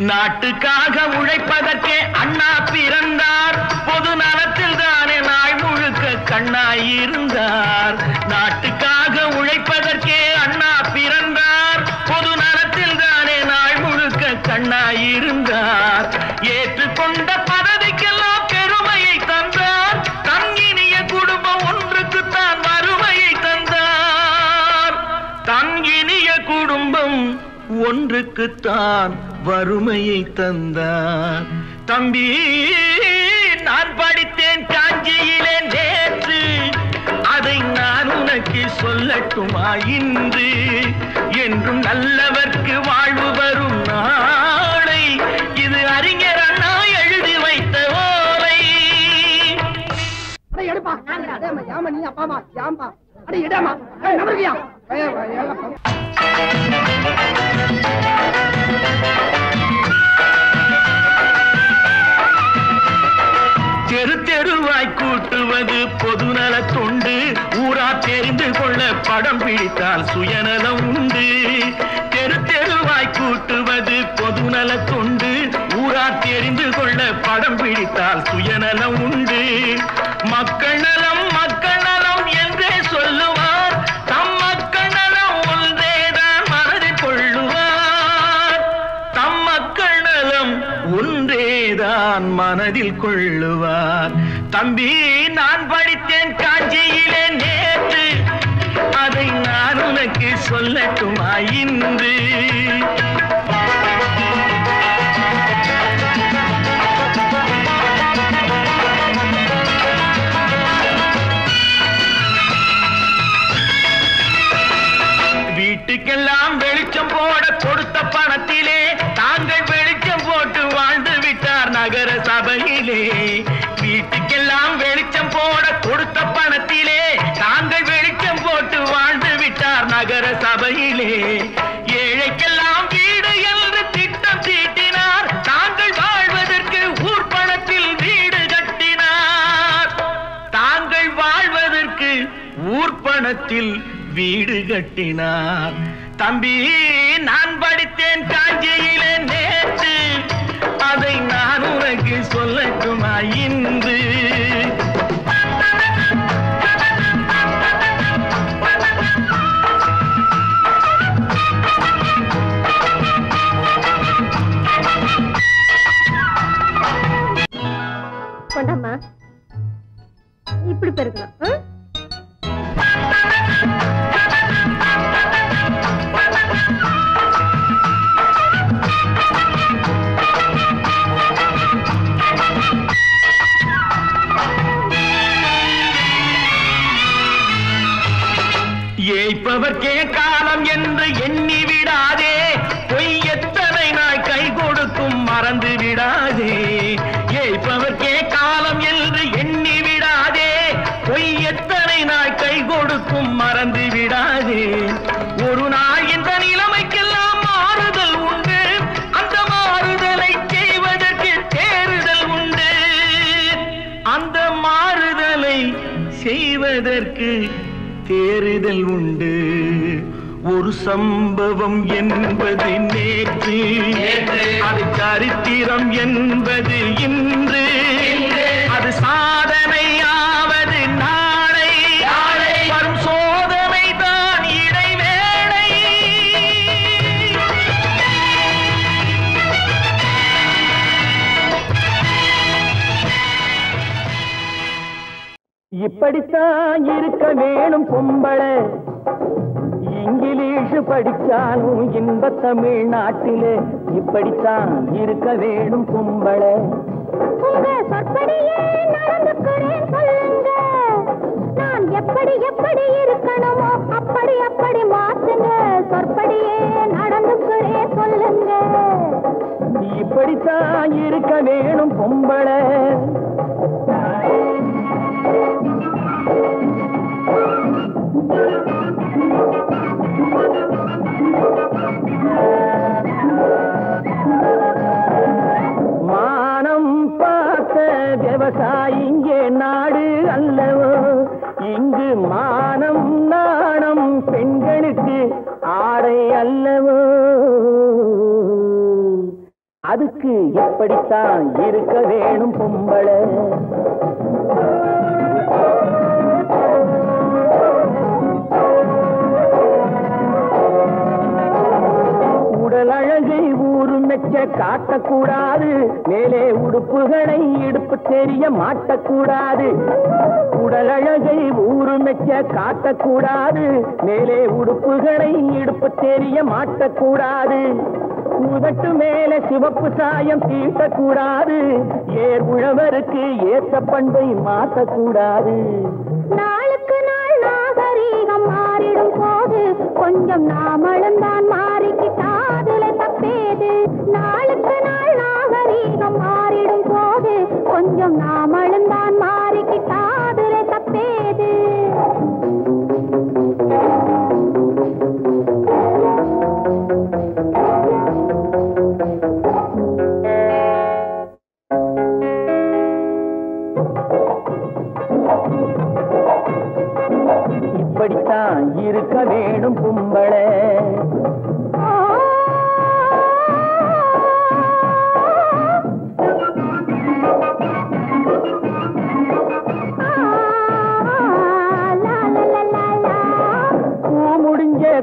நாட்டுக்காக உழைப்பதற்கே அண்ணா பிறந்தார், பொது நலத்தில் தானே நாள் முழுக்க கண்ணாயிருந்தார். நாட்டுக்காக உழைப்பதற்கே அண்ணா பிறந்தார், பொது நலத்தில் தானே நாள் முழுக்க கண்ணாயிருந்தார். ஏற்றுக்கொண்ட பதவிக்கெல்லாம் பெருமையை தந்தார், தங்கினிய குடும்பம் ஒன்றுக்குத்தான் வறுமையை தந்தார். தங்கினிய குடும்பம் ஒன்றுக்குத்தான் வறுமையை தந்தார். தம்பி நான் படித்தேன் காஞ்சியிலே நேற்று, அதை நான் உனக்கு சொல்லட்டுமா இன்று? என்றும் நல்லவர்க்கு வாழ்வு வரும் நாளை, இது அறிஞர் அண்ணா எழுதி வைத்த ஓலை. தெரு தெருவாய் கூட்டுவது பொதுநல தொண்டு, ஊரா தெரிந்து கொள்ள படம் பிடித்தால் சுயநலம் உண்டு. தெரு தெருவாய் கூட்டுவது பொதுநல தொண்டு, ஊரா தெரிந்து கொள்ள படம் பிடித்தால் சுயநலம் உண்டு. மக்கள் நலம் மக்கள் நலம் என்றே சொல்லுவார், தம் மக்கள் நலம் ஒன்றேதான் மனதில் கொள்ளுவார். தம் மக்கள் நலம் ஒன்றேதான் மனதில் கொள்ளுவார். தம்பி நான் படித்தேன் காஞ்சியிலே நேற்று, அதை நான் உனக்கு சொல்லட்டுமா இன்று? வீட்டுக்கெல்லாம் வெளிச்சம் போட கொடுத்த பணத்திலே தாங்கள் வெளிச்சம் போட்டு வாழ்ந்து விட்டார் நகர சபையிலே. வீட்டுக்கெல்லாம் வெளிச்சம் போட கொடுத்த பணத்திலே தாங்கள் வெளிச்சம் போட்டு வாழ்ந்து விட்டார் நகர சபையிலே. ஏழைக்கெல்லாம் வீடு என்று திட்டம் தீட்டினார், தாங்கள் வாழ்வதற்கு ஊர்பணத்தில் வீடு கட்டினார். தாங்கள் வாழ்வதற்கு ஊர்பணத்தில் வீடு கட்டினார். தம்பி நான் படித்தேன் காஞ்சியிலே நேற்று, அதை நான் உனக்கு சொல்லட்டுமா இன்று? கொண்டாமா இப்படி பெருக்கணும். ஏய்ப்பவர்க்கே காலம் என்று எண்ணி விடாதே, பொய் எத்தனை நாய் கை கொடுக்கும் மறந்து விடாதே. ஏய்ப்பவர்க்கே காலம் என்று எண்ணி விடாதே, பொய் எத்தனை நாய் கை கொடுக்கும் மறந்து விடாதே. ஒரு நாள் இந்த நிலைமைக்கெல்லாம் மாறுதல் உண்டு, அந்த மாறுதலை செய்வதற்கு தேறுதல் உண்டு. அந்த மாறுதலை செய்வதற்கு தேறுதல் உண்டு. ஒரு சம்பவம் என்பது நேற்று, அது சரித்திரம் என்பது இன்று, அது சாதனையாவது நாளை, வரும் சோதனை தான் இடைவேளை. இப்படித்தான் இருக்க வேணும் பொம்பளை, இங்கிலீஷ் படிச்சாலும் இன்ப தமிழ்நாட்டிலே இப்படித்தான் இருக்க வேணும் பொம்பளை. உங்க சொற்படியே நடந்துக்கிறேன் சொல்லுங்க, நான் எப்படி எப்படி இருக்கணுமோ அப்படி அப்படி மாத்துங்க. சொற்படியே நடந்துக்கிறேன் சொல்லுங்க. இப்படித்தான் இருக்க வேணும் பொம்பளை. மானம் பார்த்த விவசாயிங்கே நாடு அல்லவோ, இங்கு மானம் நாணம் பெண்களுக்கு ஆடை அல்லவோ. அதுக்கு எப்படித்தான் இருக்க வேணும் பொம்பளை. உடல் அழகை ஊரு மெச்ச காட்டக்கூடாது, மேலே உடுப்புகளை இடுப்பு தெரிய மாட்டக்கூடாது. உடல் அழகை ஊரு மெச்ச காட்டக்கூடாது, மேலே உடுப்புகளை இடுப்பு தெரிய மாட்டக்கூடாது. உதட்டு மேலே சிவப்பு சாயம் தீட்டக்கூடாது, ஏர் உழவருக்கு ஏற்ற பண்பை மாற்றக்கூடாது. நாளுக்கு நாள் நாகரீகம் மாறிடும் போது கொஞ்சம் நாமளும் தான் மாறிக்கிட்டாதுல தப்பேது. நாளுக்கு நாள் நாகரீகம் மாறிடும் போது கொஞ்சம் நாமளும் தான் மாறிக்கிட்டாதுல தப்பேது. இப்படித்தான் இருக்க வேணும் பொம்பளை.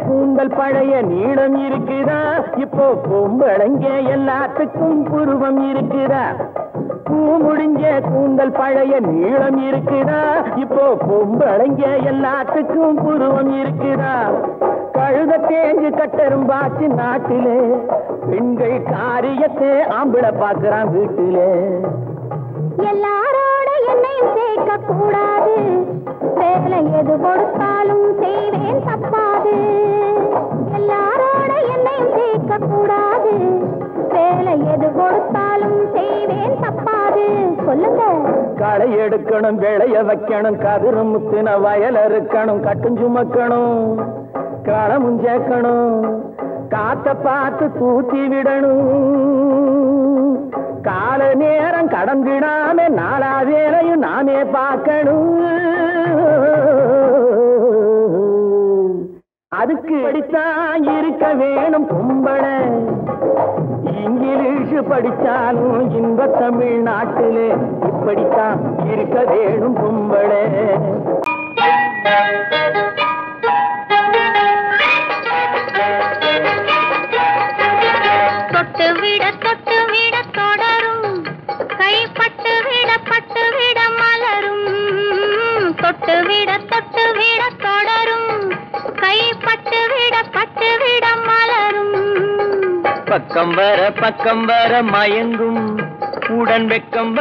கூந்தல் பழைய நீளம் இருக்குதா, இப்போ பொம்பளைங்க எல்லாத்துக்கும் புருவம் இருக்குதா. பூ முடிஞ்ச கூந்தல் பழைய நீளம் இருக்குதா, இப்போ பொம்பளைங்க எல்லாத்துக்கும் புருவம் இருக்குதா. கழுத தேஞ்சு கட்டெரும்பாச்சு நாட்டிலே, பெண்கள் காரியத்தை ஆம்பளை பார்க்கிறான் வீட்டிலே. எல்லாரோட என்னையும் சேர்க்க கூடாது, வேலை எது கொடுத்தாலும் செய்வேன் தப்பாது. எல்லாரோட என்னையும் சேர்க்க கூடாது, வேலை எது கொடுத்தாலும் செய்வேன் தப்பாது. சொல்லுங்க. களை எடுக்கணும், விளைய வைக்கணும், கதிரு முத்தின வயல் இருக்கணும், கட்டும் சுமக்கணும், களமும் சேர்க்கணும், காத்த பார்த்து தூத்தி விடணும். கால நேரம் கடந்திடாம நாலா வேலையும் நாமே பார்க்கணும். அதுக்கு படித்தான் இருக்க வேணும் பொம்பளை. இங்கிலீஷ் படிச்சாலும் இன்ப தமிழ்நாட்டிலே இப்படித்தான் இருக்க வேணும் பொம்பளை. தொட்டு விட தொடரும், கைப்பட்டு விட மலரும். தொட்டு விட தொடரும், கைப்பட்டு விட மலரும். பக்கம் வர மயங்கும், உடன் வெக்கம்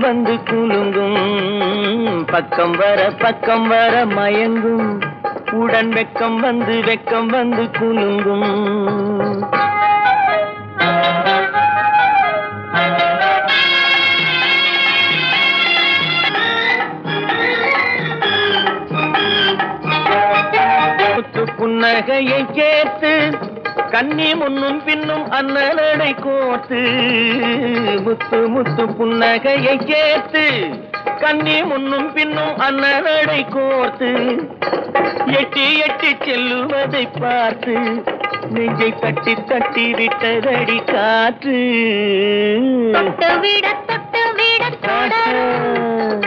வந்து குலுங்கும். பக்கம் வர மயங்கும், உடன் வெக்கம் வந்து குலுங்கும். புன்னகையை சேர்த்து கண்ணி முன்னும் பின்னும் அண்ணலடை கோத்து. முத்து புன்னகையை சேர்த்து கண்ணி முன்னும் பின்னும் அன்னடை கோர்த்து எட்டி எட்டி செல்லுவதை பார்த்து நெஞ்சை தட்டி தட்டி விட்டதடி காற்று. தொட்டு விட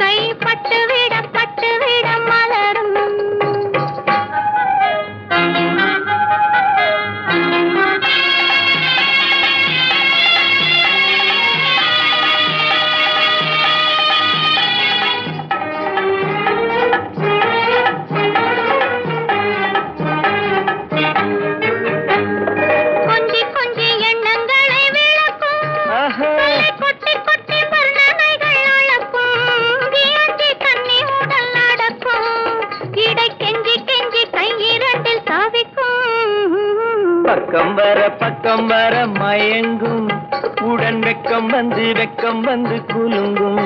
கை பட்டு விட மலரும். பக்கம் வர மயங்கும் உடன் வெக்கம் வந்து குலுங்கும்.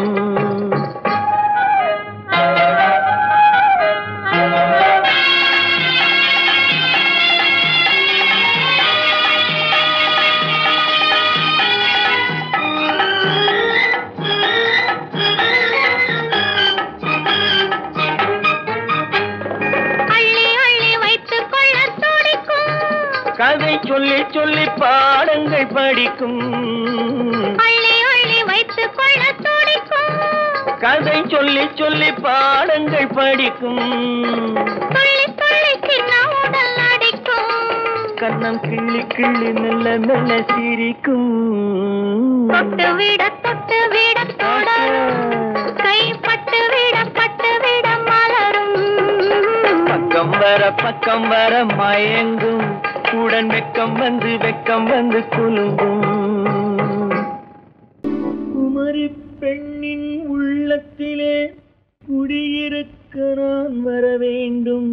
கதை சொல்லி சொல்லி பாடங்கள் படிக்கும். அள்ளி வைத்துக் கொள்ள துடிக்கும். கதை சொல்லி சொல்லி பாடங்கள் படிக்கும். துள்ளி துள்ளி சின்ன உடல் அடிக்கும். கண்ணம் கிள்ளி கிள்ளி மெல்ல மெல்ல சிரிக்கும். தொட்டு விட கை பட்டு விட மலரும். பக்கம் வர மயங்கும் உடன் வெக்கம் வந்து குலுங்கும். குமரி பெண்ணின் உள்ளத்திலே குடியிருக்க நான் வர வேண்டும்.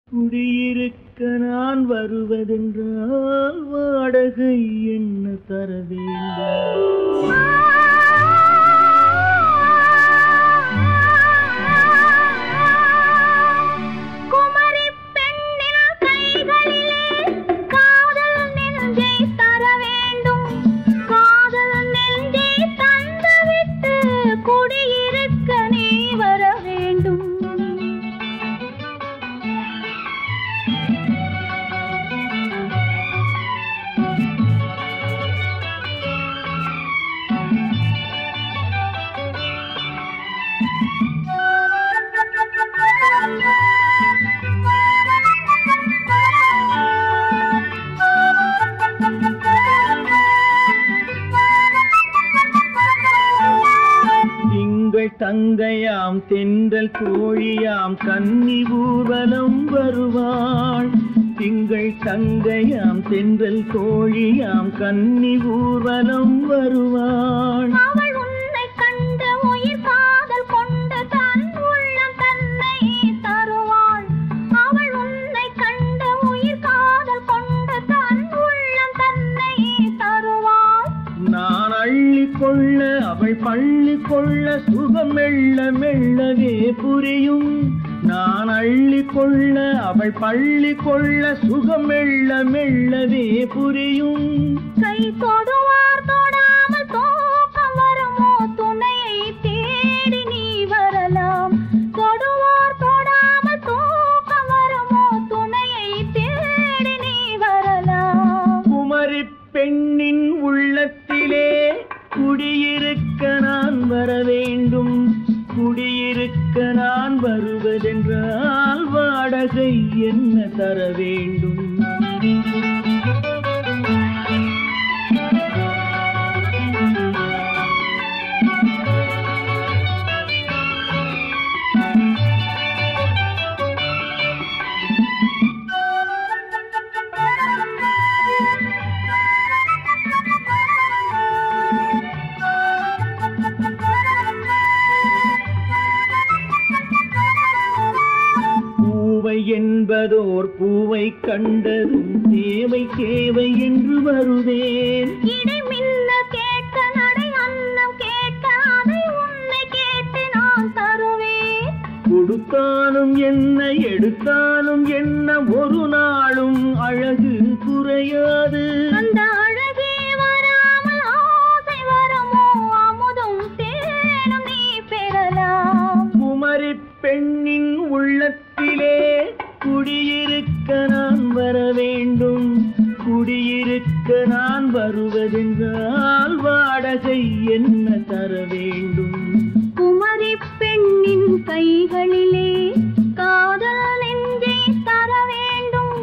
குடியிருக்க நான் வருவதென்றால் வாடகை என்ன தர வேண்டும். தங்கையாம் தென்றல் தோழியாம் கன்னி ஊர்வலம் வருவாள். திங்கள் தங்கையாம் தென்றல் தோழியாம் கன்னி ஊர்வலம் வருவாள். அவள் உன்னை கண்டு உயிர் காதல் கொண்டு தன் உள்ளம் தன்னை தருவாள். அவள் உன்னை கண்டு உயிர் காதல் கொண்டு தன் உள்ளம் தன்னை தருவாள். நான் அள்ளிக்கொள்ள அவள் பள்ளி கொள்ள சுகம் மெல்ல மெல்லவே புரியும். நான் அள்ளிக்கொள்ள அவள் பள்ளி கொள்ள சுகம் மெல்ல மெல்லவே புரியும். கை தொடுவார் தொடாமல் தூக்கம் வருமோ துணையை தேடி நீ வரலாம். தொடுவார் தொடாமல் தூக்கம் வருமோ துணையை தேடி நீ வரலாம். குமரி பெண்ணின் உள்ளத்திலே குடியிருக்க நான் வர வேண்டும். குடியிருக்க நான் வருவதென்றால் வாடகை என்ன தர வேண்டும். என்பதோர் பூவை கண்டதும் தேவை தேவை என்று வருவேன். இடை மின்ன கேட்க நடை அன்னம் கேட்க அதை உன்னை கேட்டு நான் தருவேன். கொடுத்தாலும் என்ன எடுத்தாலும் என்ன ஒரு நாளும் அழகு குறையாது. அந்த அழகே வராமல் ஆசை வரமோ அமுதும் தேனும் நீ பெறலாம். பெண்ணின் உள்ளத்திலே குடியிருக்க நான் வர வேண்டும். குடியிருக்க நான் வருவதென்றால் வாடகை என்ன தர வேண்டும்? குமரி பெண்ணின் கைகளிலே காதல் நெஞ்சை தர வேண்டும்.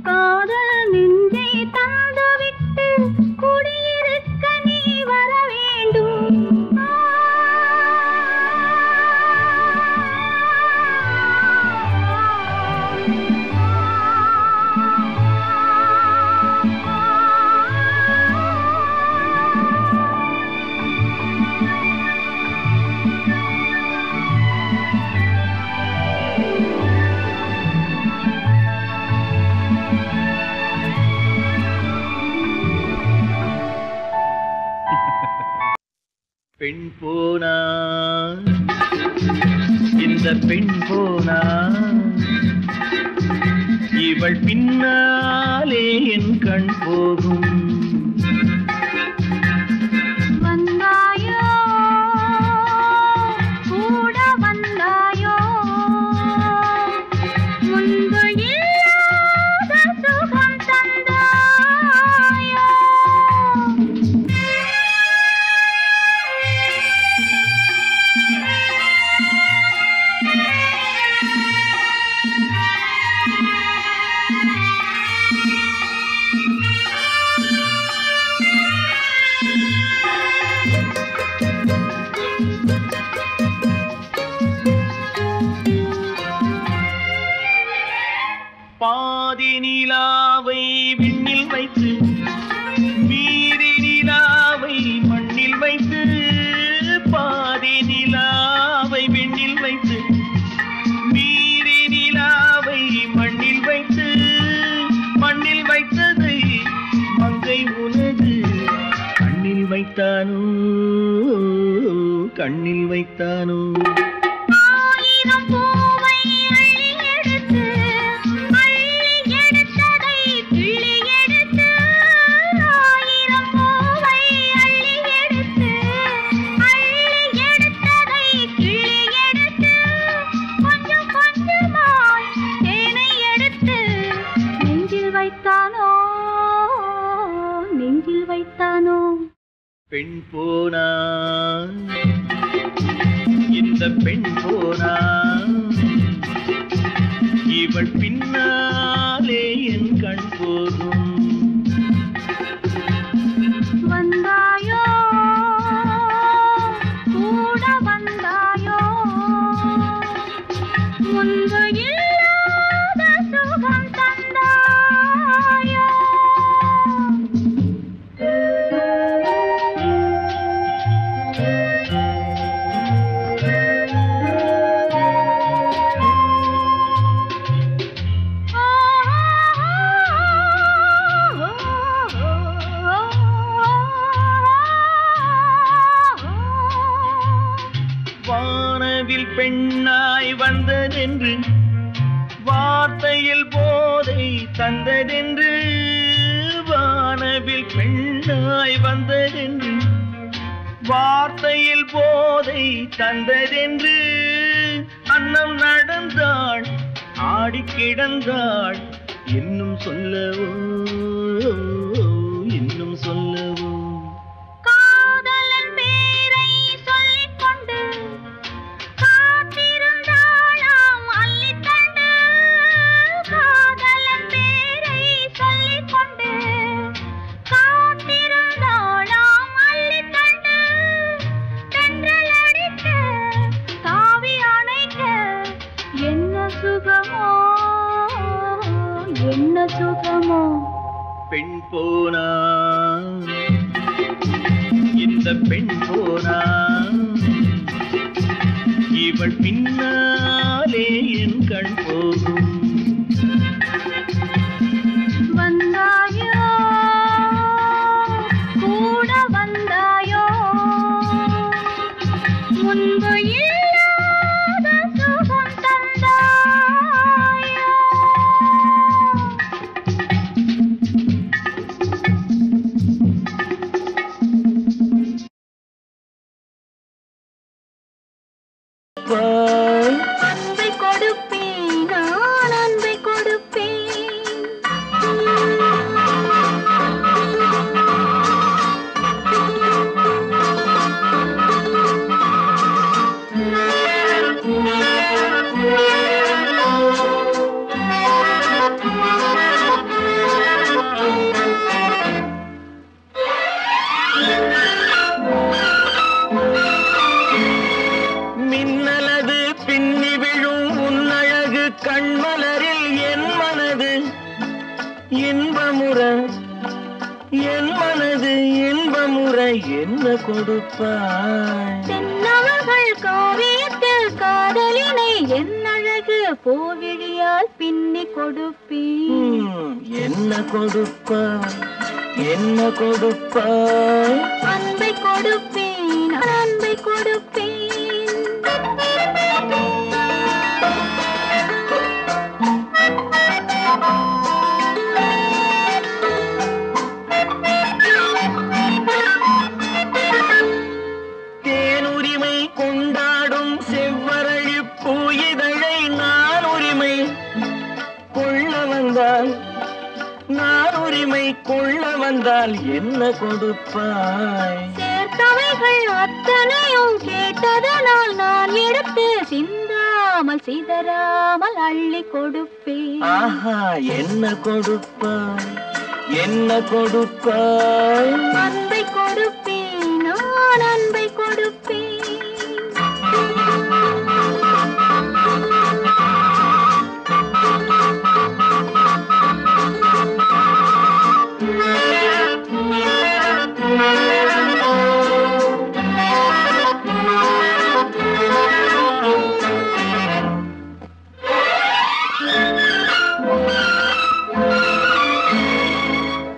காதல் நெஞ்சை தந்துவிட்டு குடியிருக்க நீ வர வேண்டும். பெண் போனா இந்த பெண் போனா இவள் பின்னாலே என் கண் போகும். வந்தாயோ கூட வந்தாயோ முன்பு இல்லாத சுகம் தந்தாயோ. பாதி நிலாவை விண்ணில் வைத்து மீதி நிலாவை மண்ணில் வைத்து, பாதி நிலாவை விண்ணில் வைத்து மீதி நிலாவை மண்ணில் வைத்து, மண்ணில் வைத்ததை மங்கை உனது கண்ணில் வைத்தானோ, கண்ணில் வைத்தானோ. ஆயிரம் பூவை அள்ளி எடுத்து எடுத்ததை கிள்ளி எடுத்து, ஆயிரம் பூவை அள்ளி எடுத்து எடுத்ததை கிள்ளி எடுத்து, கொஞ்சம் கொஞ்சமாய் தேனை எடுத்து நெஞ்சில் வைத்தானோ, நெஞ்சில் வைத்தானோ. பெண் போனா இந்த பெண் போனா இவள் பின்னாலே என் கண் போகும். வந்தாயோ கூட வந்தாயோ முன்பு இல்லாத சுகம் தந்தாயோ. வானவில் பெண்ணாய் வந்ததென்று வார்த்தையில் போதை தந்ததென்று, வானவில் பெண்ணாய் வந்ததென்று வார்த்தையில் போதை தந்ததென்று, அன்னம் நடந்தாள் ஆடி கிடந்தாள் இன்னும் சொல்லவோ, இன்னும் சொல்லவோ. காதலன் பேரை சொல்லிக் கொண்டு காத்திருந்தாளாம் அள்ளித்தண்டு. காதலன் பேரை சொல்லிக் கொண்டு காத்திருந்தாளாம் அள்ளித்தண்டு. தென்றல் அடிக்க தாவி அணைக்க என்ன சுகமோ, என்ன சுகமோ. பெண் போனா இந்த பெண் போனா இவள் பின்னாலே என் கண் போகும். வந்தாயோ கூட வந்தாயோ முன்பு இல்லாத சுகம் தந்தாயோ. வா முறை என்ன கொடுப்பாய்? தென்னவர்கள் காவியத்தில் காதலினை என்னழகு பூவிழியால் பின்னி கொடுப்பேன். என்ன கொடுப்பாய்? என்ன கொடுப்பாய்? அன்பை கொடுப்பேன், அன்பை கொடுப்பேன். தேனுரிமை கொண்டாடும் செவ்வரழி பூயிதழை நான் உரிமை கொள்ள வந்தால், நான் உரிமை கொள்ள வந்தால் என்ன கொடுப்பாய்? சேர்த்தவைகள் அத்தனையும் கேட்டதனால் நான் எடுத்து சிந்தாமல் சிதறாமல் அள்ளி கொடுப்பேன். ஆஹா, என்ன கொடுப்பாய்? என்ன கொடுப்பாய்? அன்பை கொடுப்பேன், நான் அன்பை கொடுப்பேன்.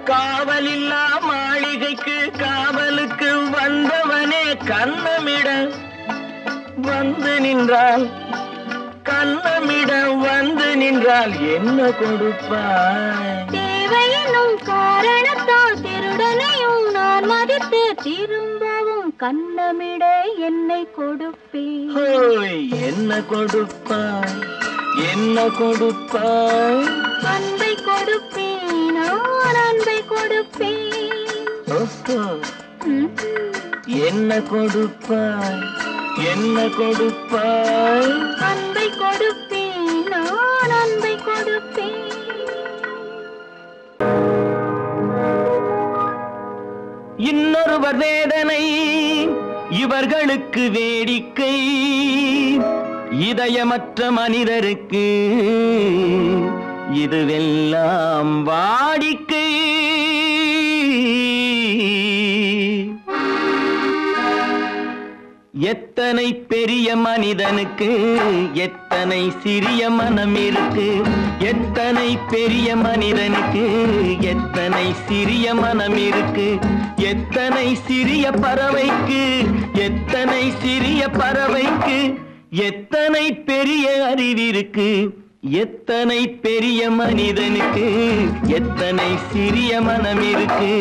காவலில்லா மாளிகைக்கு காவலுக்கு வந்தவனே கண்ணமிட வந்து நின்றால், கண்ணமிட வந்து நின்றால் என்ன கொடுப்பாய்? தேவையெனும் காரணத்தால் திருடனையும் நான் மதித்து திரும்பவும் கண்ணமிட என்னை கொடுப்பேன். ஹோய், என்ன கொடுப்பாய்? என்ன கொடுப்பாய்? அன்பை கொடுப்பேன், நான் அன்பை கொடுப்பேன். ஓஹோ, என்ன கொடுப்பாய்? என்ன கொடுப்பாய்? அன்பை கொடுப்பேன், நான் அன்பை கொடுப்பேன். இன்னொருவர் வேதனை இவர்களுக்கு வேடிக்கை, இதயமற்ற மனிதருக்கு இதுவெல்லாம் வாடிக்கை. எத்தனை பெரிய மனிதனுக்கு எத்தனை சிறிய மனம் இருக்கு, எத்தனை பெரிய மனிதனுக்கு எத்தனை சிறிய மனம் இருக்கு, எத்தனை சிறிய பறவைக்கு எத்தனை சிறிய பறவைக்கு எத்தனை பெரிய அறிவிருக்கு, எத்தனை பெரிய மனிதனுக்கு எத்தனை சிறிய மனம் இருக்கு.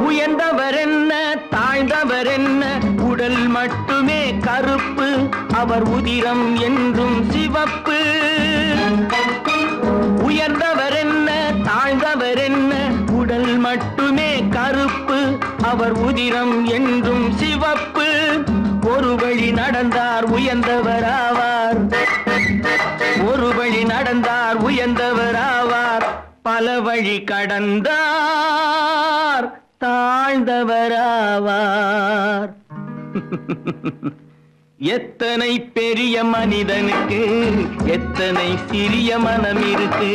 உயர்ந்தவர் என்ன தாழ்ந்தவர் என்ன, உடல் மட்டுமே கருப்பு, அவர் உதிரம் என்றும் சிவப்பு. உயர்ந்தவர் என்ன தாழ்ந்தவர் என்ன, உடல் மட்டுமே கருப்பு, அவர் உதிரம் என்றும் சிவப்பு. ஒரு வழி நடந்தார் உயர்ந்தவர் ஆவார், ஒரு வழி நடந்தார் உயர்ந்தவர் ஆவார், பல வழி கடந்தார் தாழ்ந்தவராவார். எத்தனை பெரிய மனிதனுக்கு எத்தனை சிறிய மனம் இருக்கு.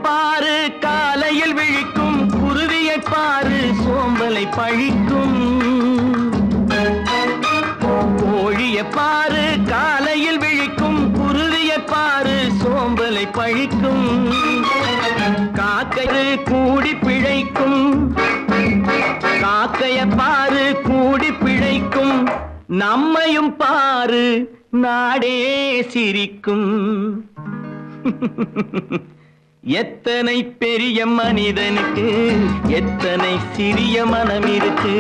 பாரு காலையில் விழிக்கும் குருவியை பாரு சோம்பலை பழிக்கும். கோழியை பாரு காலையில் விழிக்கும் குருவியை பாரு சோம்பலை பழிக்கும். காக்கை கூடி பிழைக்கும், காக்கைய பாரு கூடி பிழைக்கும். நம்மையும் பாரு நாடே சிரிக்கும். எத்தனை பெரிய மனிதனுக்கு எத்தனை சிறிய மனம் இருக்கு.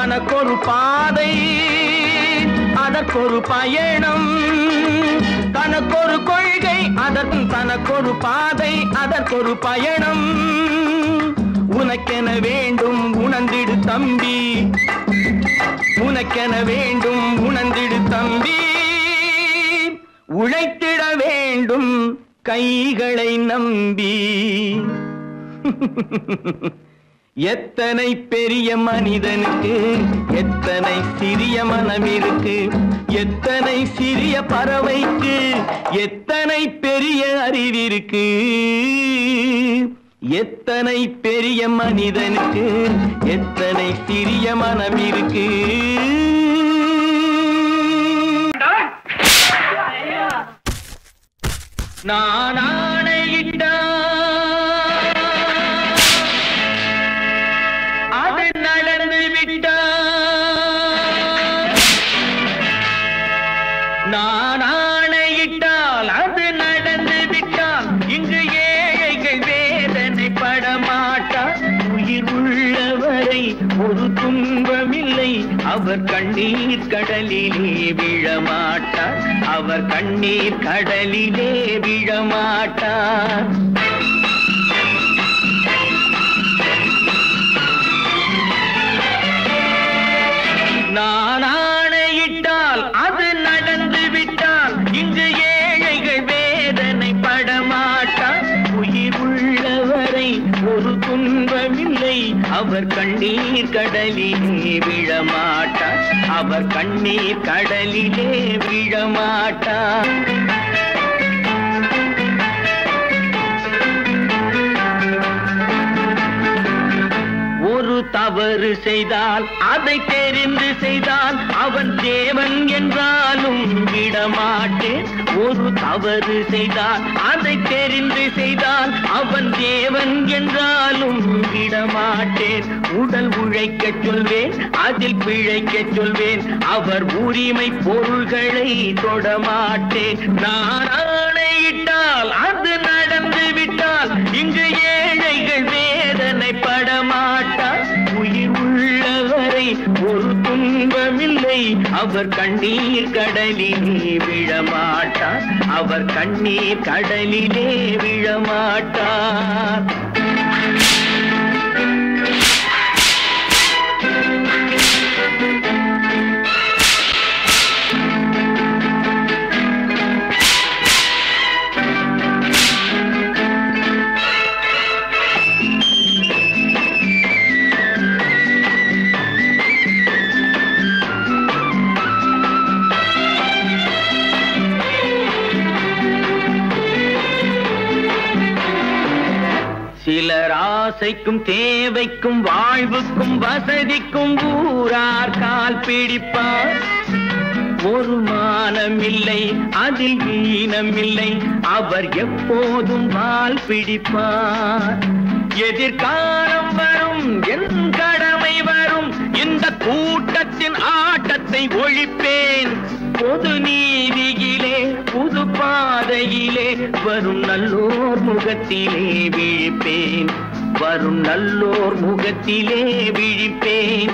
தனக்கொரு பாதை அதற்கொரு பயணம், தனக்கொரு கொள்கை தனக்கொரு பாதை அதற்கொரு பயணம். உனக்கென வேண்டும் உணர்ந்திடு தம்பி, உனக்கென வேண்டும் உணர்ந்திடு தம்பி. உழைத்திட வேண்டும் கைகளை நம்பி. எத்தனை பெரிய மனிதனுக்கு எத்தனை சிறிய மனம் இருக்கு. எத்தனை சிறிய பறவைக்கு எத்தனை பெரிய அறிவிருக்கு. எத்தனை பெரிய மனிதனுக்கு எத்தனை சிறிய மனம் இருக்கு. நான் ஆணையிட்டான் அது நடந்து விட்டான். நான் ஆணையிட்டால் அது நடந்து விட்டால் இங்கு ஏழைகள் வேதனை படமாட்டார். உயிர் உள்ளவரை ஒரு துன்பமில்லை, அவர் கண்ணீர் கடலிலே விழமாட்டார். அவர் கண்ணீர் கடலிலே விழமாட்டார். நான் ஆணையிட்டால் அது நடந்து விட்டால் இங்கு ஏழைகள் வேதனை படமாட்டார். உயிர் உள்ளவரை ஒரு துன்பமில்லை, அவர் கண்ணீர் கடலிலே விழமாட்டார். அவர் கண்ணீர் கடலிலே விழமாட்டார். ஒரு தவறு செய்தால் அதை தெரிந்து செய்தால் அவன் தேவன் என்றாலும் விடமாட்டேன். ஒரு தவறு செய்தால் அதை தெரிந்து செய்தால் அவன் தேவன் என்றாலும் விடமாட்டேன். உடல் உழைக்க சொல்வேன், அதில் பிழைக்க சொல்வேன், அவர் உரிமை பொருள்களை தொடமாட்டேன். நான் ஆணையிட்டால் அது நடந்து விட்டால் இங்கு ஏழைகள் வேதனை படமாட்டார். உயிர் உள்ளவரை ஒரு துன்பமில்லை, அவர் கண்ணீர் கடலிலே விழமாட்டார். அவர் கண்ணீர் கடலிலே விழமாட்டார். சிலர் ஆசைக்கும் தேவைக்கும் வாழ்வுக்கும் வசதிக்கும் ஊரார் கால் பிடிப்பார். ஒரு மானமில்லை அதில் ஈனமில்லை, அவர் எப்போதும் வால் பிடிப்பார். எதிர்காலம் வரும் என் கடமை வரும், இந்த கூட்டத்தின் ஆட்டத்தை ஒழிப்பேன். பொது நீதியிலே புது பாதையிலே வரும் நல்லோர் முகத்திலே விழிப்பேன். வரும் நல்லோர் முகத்திலே விழிப்பேன்.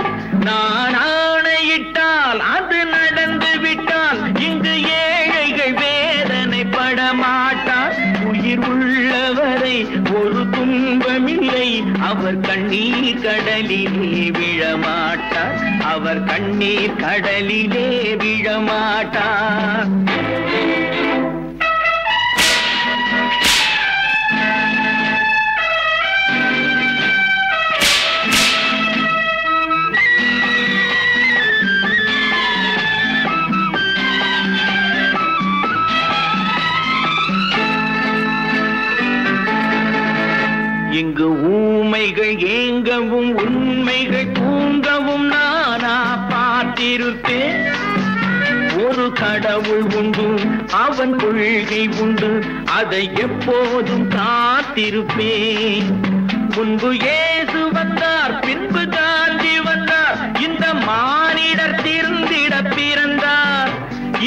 நான் ஆணையிட்டால் அது நடந்து விட்டால் இங்கு ஏழைகள் வேதனை படமாட்டார். உயிர் உள்ளவரை ஒரு துன்பமில்லை, அவர் கண்ணீர் கடலிலே விழமாட்டார். அவர் கண்ணீர் கடலிலே விழமாட்டார். இங்கு ஊமைகள் ஏங்கவும் உண்மைகள் தூங்கவும் நானா பார்த்திருப்பேன். ஒரு கடவுள் உண்டு, அவன் கொள்கை உண்டு, அதை எப்போதும் காத்திருப்பேன். முன்பு இயேசு வந்தார், பின்பு காந்தி வந்தார், இந்த மானிடர் திருந்திட பிறந்தார்.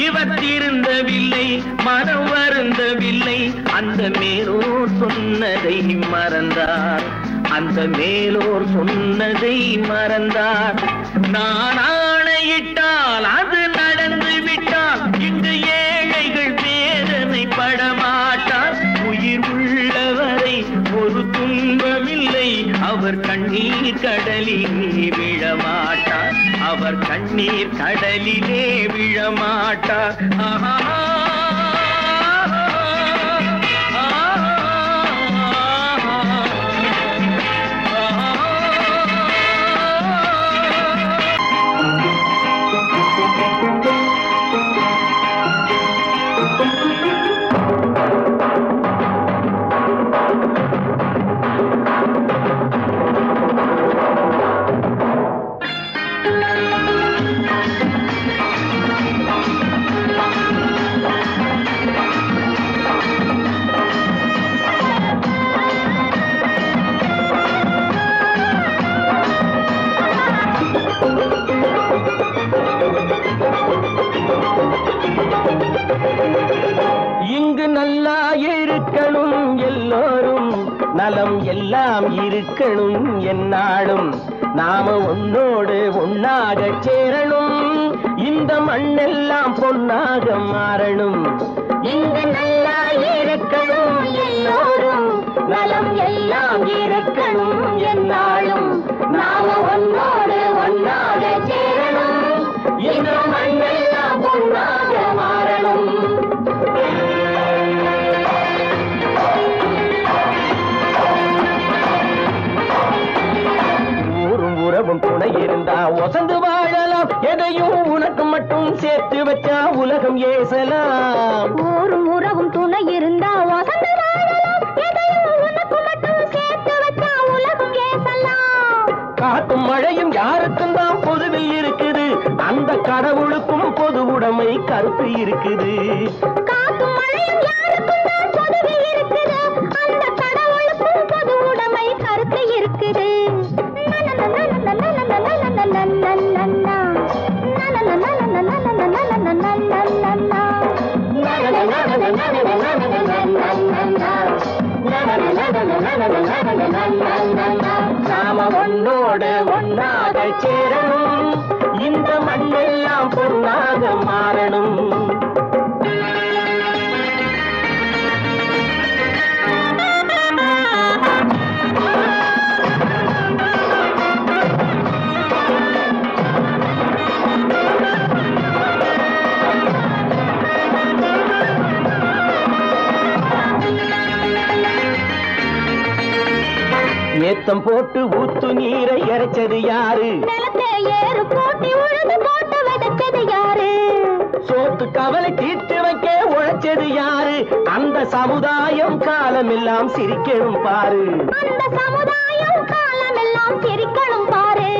இவர் திருந்தவில்லை, மனம் வருந்தவில்லை, அந்த மேலோர் சொன்னதை மறந்தார். அந்த மேலோர் சொன்னதை மறந்தார். நான் ஆணையிட்டால் அது நடந்து விட்டால் இங்கு ஏழைகள் வேதனை படமாட்டார். உயிர் உள்ளவரை ஒரு துன்பமில்லை, அவர் கண்ணீர் கடலிலே விழமாட்டார். அவர் கண்ணீர் கடலிலே விழமாட்டார். ஆஹா நலம் எல்லாம் இருக்கணும் என்னாலும். நாம உன்னோடு ஒன்னாக சேரணும், இந்த மண்ணெல்லாம் பொன்னாக மாறணும். இங்கு நல்லா இருக்கணும் எல்லோரும், நலம் எல்லாம் இருக்கணும் என்னாலும். நாம ஒன்னோடு ஒன்னாக சேரணும், இந்த மண்ணெல்லாம் பொன்னாக மாறணும். உறவும் துணை இருந்தா ஒசந்து வாழலாம், எதையும் உனக்கு மட்டும் சேர்த்து வச்சா உலகம் ஏசலாம். ஊரும் உறவும் துணை இருந்தா ஒசந்து வாழலாம், எதையும் உனக்கு மட்டும் சேர்த்து வச்சா உலகம் ஏசலாம். காத்தும் மழையும் யாருக்கும் தான் பொதுவில் இருக்குது, அந்த கடவுளுக்கும் பொது உடைமை கருத்து இருக்குது. காத்தும் மழையும் யாருக்கும் தான் பொதுவில் இருக்குது, அந்த கடவுளுக்கும் பொது உடைமை கருத்து இருக்குது. நாம ஒன்னோடு ஒன்னாக சேரணும், இந்த மண்ணெல்லாம் பொன்னாக மாறணும். ஏத்தம் போட்டு ஊத்து நீரை இறைச்சது யாரு? நிலத்தை ஏறு போட்டி உழுது போட்டு விதைச்சது யாரு? சோத்து கவலை தீர்த்து வைக்க உழைச்சது யாரு? அந்த சமுதாயம் காலமெல்லாம் சிரிக்கணும் பாரு. அந்த சமுதாயம் காலமெல்லாம் சிரிக்கணும் பாரு.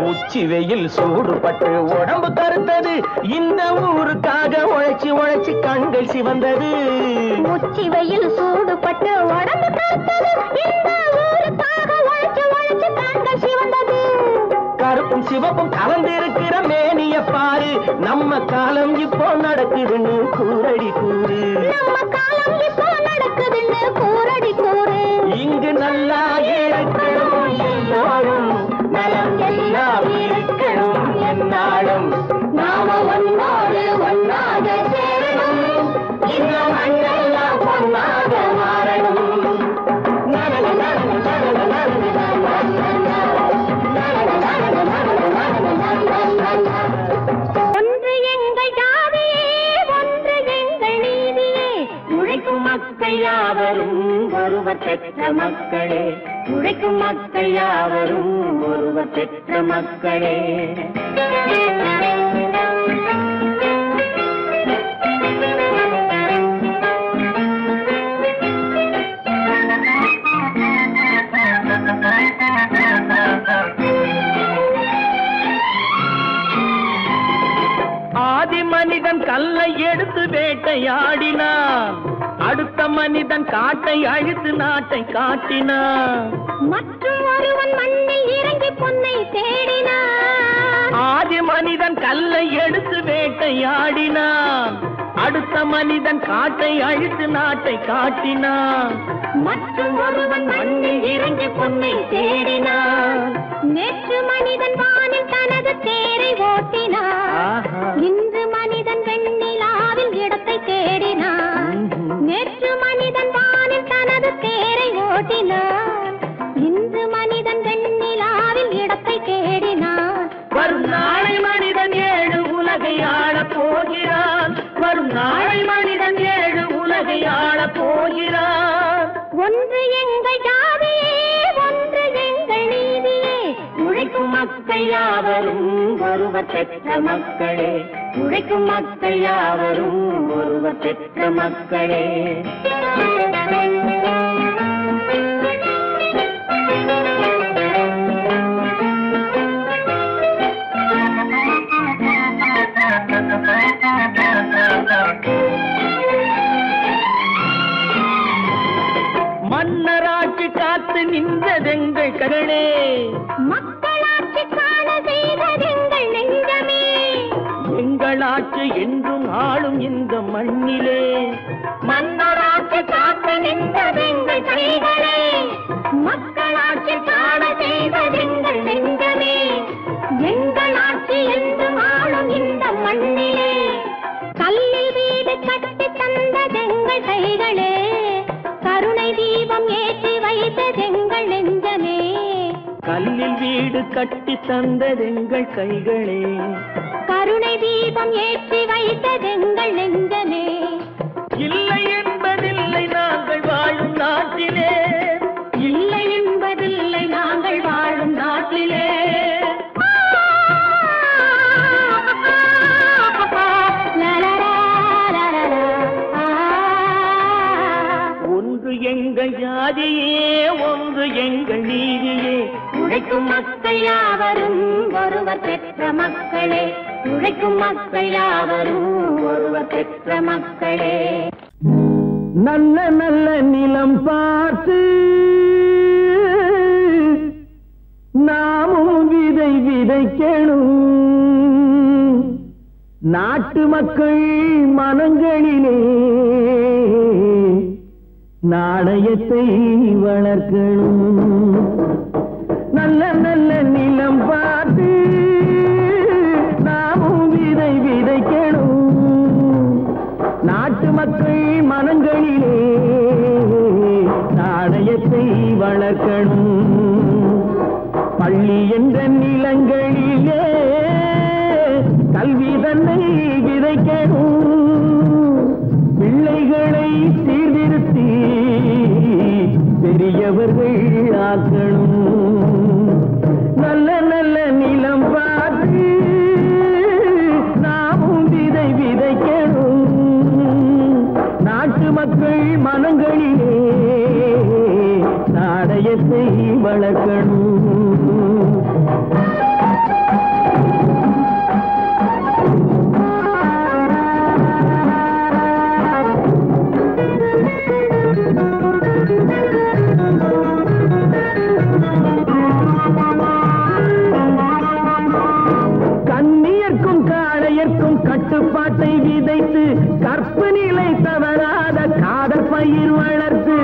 உச்சி வெயில் சூடுபட்டு உடம்பு கருத்தது, இந்த ஊருக்காக உழைச்சி உழைச்சி கண்கள் சிவந்தது. உச்சி வெயில் சூடுபட்டு உடம்பு கருத்தது, இந்த ஊருக்காக உழைச்சி உழைச்சி கண்கள் சிவந்தது. கருப்பும் சிவப்பும் கலந்திருக்கிற மேனிய பாரு, நம்ம காலம் இப்போ நடக்குதுன்னு கூரடி கூறு. நம்ம காலம் இப்போ நடக்குதுன்னு கூரடி கூறு. இங்கு நல்லா இருக்கணும் எல்லோரும், நலம் எல்லாம் இருக்கணும் என்னாலும். நாம ஒன்னோடு ஒன்னாக சேரணும், இந்த மண்ணெல்லாம் பொன்னாக மாறணும். ஒருவர் பெற்ற மக்களே, உழைக்கும் மக்கள் யாவரும் ஒருவர் பெற்ற மக்களே. ஆதி மனிதன் கல்லை எடுத்து வேட்டையாடினான், அடுத்த மனிதன் காட்டை அழித்து நாட்டை காட்டினான். மற்றும் ஒருவன் மண்ணில் இறங்கி பொன்னை தேடினான். ஆதி மனிதன் கல்லை எடுத்து வேட்டையாடினான், அடுத்த மனிதன் காட்டை அழித்து நாட்டை காட்டினான். மற்றும் ஒருவன் மண்ணில் இறங்கி பொன்னை தேடினான். நேற்று மனிதன் வானில் தனது தேரை ஓட்டினான். இன்று மனிதன் வெண்ணிலாவில் இடத்தை தேடினான். நேற்று மனிதன் வானில் தனது தேரை ஓட்டினான். இன்று மனிதன் வெண்ணிலாவில் இடத்தை தேடினான். வரும் நாளை மனிதன் 7 உலகை ஆளப் போகிறான். வரும் நாளை மனிதன் 7 உலகை ஆளப் போகிறான். ஒன்று எங்கள் ஜாதியே, ஒன்று எங்கள் நீதியே. உழைக்கும் மக்கள் யாவரும் ஒருவர் பெற்ற மக்களே, உழைக்கும் மக்கள் யாவரும் ஒருவர் பெற்ற மக்களே. மன்னராட்சி காத்து நின்றதெங்கள் கரளே, மக்களாட்சி காண செய்ததெங்கள் நெஞ்சமே. எங்களாட்சி என்றும் ஆளும் இந்த மண்ணிலே. மன்னராட்சி காத்து நின்றதெங்கள் கைகளே, மக்களாட்சி காண செய்ததெங்கள் நெஞ்சமே. எங்களாட்சி என்றும் ஆளும் இந்த மண்ணிலே. கல்லில் வீடு கட்டி தந்ததெங்கள் கைகளே, கருணை தீபம் ஏற்றி வைத்ததெங்கள் நெஞ்சமே. கல்லில் வீடு கட்டி தந்ததெங்கள் கைகளே, கருணை தீபம் ஏற்றி வைத்ததெங்கள் நெஞ்சமே. இல்லை என்பதில்லை நாங்கள் வாழும் நாட்டிலே. இல்லை என்பதில்லை நாங்கள் வாழும் நாட்டிலே. ஒன்று எங்கள் ஜாதியே, ஒன்று எங்கள் நீதியே. உழைக்கும் மக்கள் யாவரும் ஒருவர் பெற்ற மக்களே, உழைக்கும் மக்கள் யாவரும் ஒருவர் பெற்ற மக்களே. நல்ல நல்ல நிலம் பார்த்து நாமும் விதை விதைக்கணும். நாட்டு மக்கள் மனங்களிலே நாணயத்தை வளர்க்கணும். நல்ல நல்ல நிலம் பார்த்து நாமும் விதை விதைக்கணும். நாட்டு மக்கள் மனங்களிலே நாணயத்தை வளர்க்கணும். பள்ளி என்ற நிலங்களிலே கல்வி தன்னை விதைக்கணும். பிள்ளைகளை சீர்திருத்தி பெரியவர்கள் ஆக்கணும். நல்ல நல்ல நிலம் பார்த்து நாமும் விதை விதைக்கணும். நாட்டு மக்கள் மனங்களிலே நாணயத்தை வளர்க்கணும். கண்ணியர்க்கும் காளையர்க்கும் கட்டுப்பாட்டை விதைத்து கற்பு நிலை தவறாத காதல் பயிர் வளர்த்து.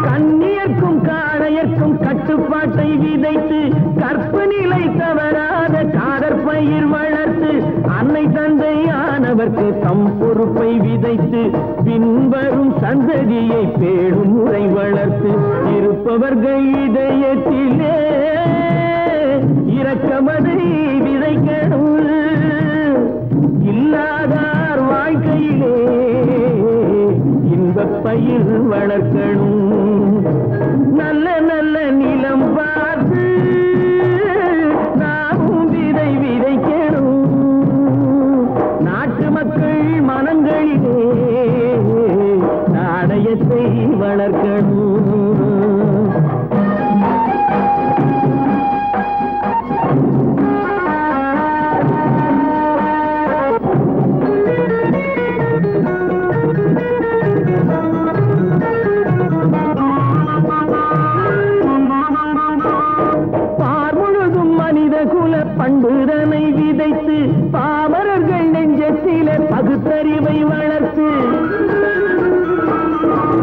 கண்ணியர்க்கும் காளையர்க்கும் கட்டுப்பாட்டை விதைத்து கற்பு நிலை தவறாத காதல் பயிர் வளர்த்து. அன்னை தந்தையானவர்க்கு தம் பொறுப்பை விதைத்து பின்வரும் சந்ததியை பேடும் முறை வளர்த்து. இருப்பவர்கள் இதயத்திலே இரக்கமதை விதைக்கணும். இல்லாதார் வாழ்க்கையிலே இன்பப் பயிர் பயிர் வளர்க்கணும். நல்ல நல்ல நிலம் பார்த்து நாமும் விதை விதைக்கணும். நாட்டு மக்கள் மனங்களிலே நாணயத்தை வளர்க்கணும். பண்புதனை விதைத்து பாமரர்கள் நெஞ்சத்திலே பகுத்தறிவை வளர்த்து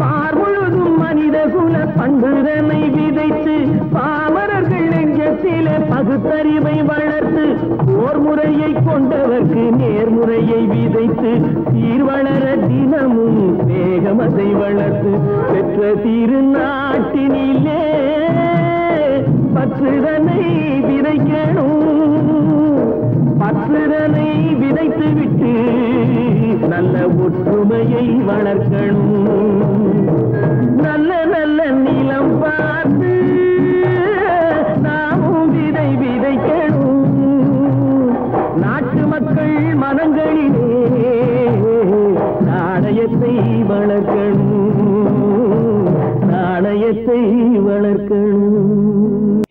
பார்முழுதும் மனித குல பண்புதனை விதைத்து பாமரர்கள் நெஞ்சத்திலே பகுத்தறிவை வளர்த்து போர் முறையை கொண்டவர்க்கு நேர்முறையை விதைத்து சீர்வளர தினமும் வேகமதை வளர்த்து பெற்ற திருநாட்டினிலே பற்றுதனை விதைக்கணும். பற்றுதனை விதைத்து விட்டு நல்ல ஒற்றுமையை வளர்க்கணும். நல்ல நல்ல நிலம் பார்த்து நாமும் விதை விதைக்கணும். நாட்டு மக்கள் மனங்களிலே நாணயத்தை வளர்க்கணும். நாணயத்தை வளர்க்கணும்.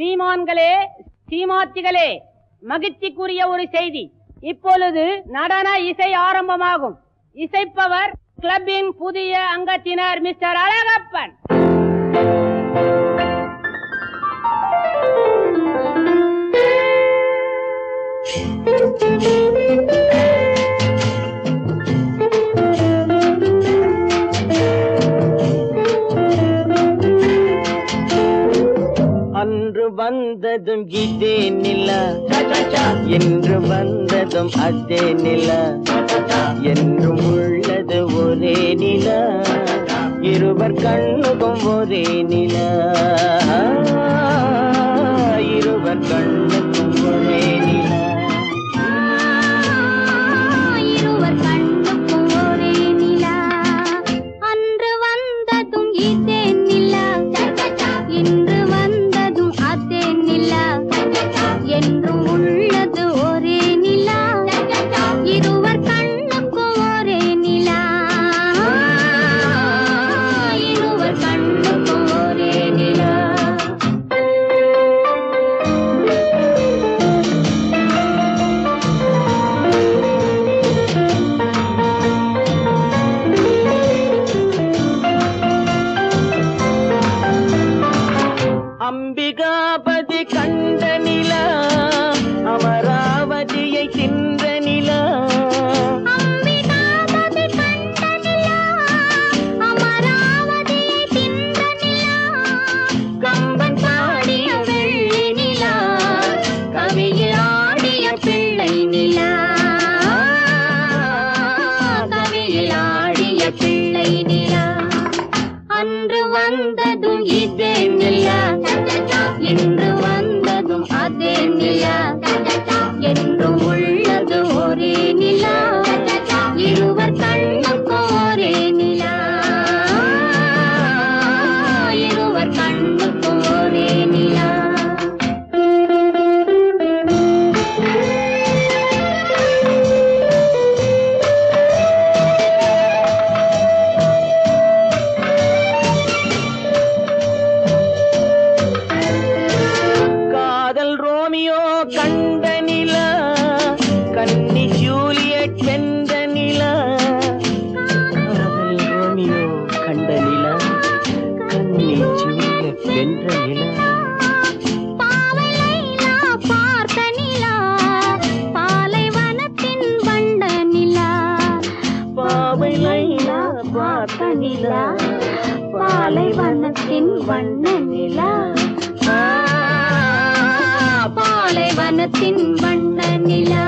சீமான்களே, சீமாத்திகளே, மகிழ்ச்சிக்குரிய ஒரு செய்தி. இப்பொழுது நடன இசை ஆரம்பமாகும். இசைப்பவர் கிளப்பின் புதிய அங்கத்தினர் மிஸ்டர் அழகப்பன். அன்று வந்ததும் இதே நிலா, என்று வந்ததும் அதே நிலா, என்றும் உள்ளது ஒரே நிலா, இருவர் கண்ணுக்கும் ஒரே நிலா, இருவர் கண்ணுக்கும் ஒரே நிலா, இருவர் கண்ணுக்கும் ஒரே நிலா. அன்று வந்ததும் இதே நிலா, இன்று வந்ததும் அதே நிலா, என்றும் உள்ளது ஒரே நிலா, இருவர் கண்ணுக்கும் ஒரே நிலா, இருவர் கண்ணுக்கும் ஒரே நிலா. அம்பிகாபதி கண்ட நிலா, அமராவதியை தின்ற நிலா, அம்பிகாபதி கண்ட நிலா, அமராவதியை தின்ற நிலா, கம்பன் பாடிய வெள்ளி நிலா, கவியில் ஆடிய பிள்ளை நிலா, கவியில் ஆடிய பிள்ளை நிலா. அன்று வந்ததும் இதே நிலா, இன்று வந்ததும் அதே நிலா, என்றும் உள்ளது ஒரே நிலா, இருவர் கண்ணுக்கும் ஒரே நிலா, இருவர் கண்ணுக்கும் ஒரே நிலா. காதல் ரோமியோ கண்ட நிலா, கன்னி ஜூலியட் வென்ற நிலா, காதல் ரோமியோ கண்ட நிலா, கன்னி ஜூலியட் வென்ற நிலா, பாவை லைலா பார்த்த நிலா, பாலைவனத்தின் வண்ட நிலா, பாவை லைலா பார்த்த நிலா, பாலைவனத்தின் வண்ண நிலா, பாலைவனத்தின் வண்ண நிலா.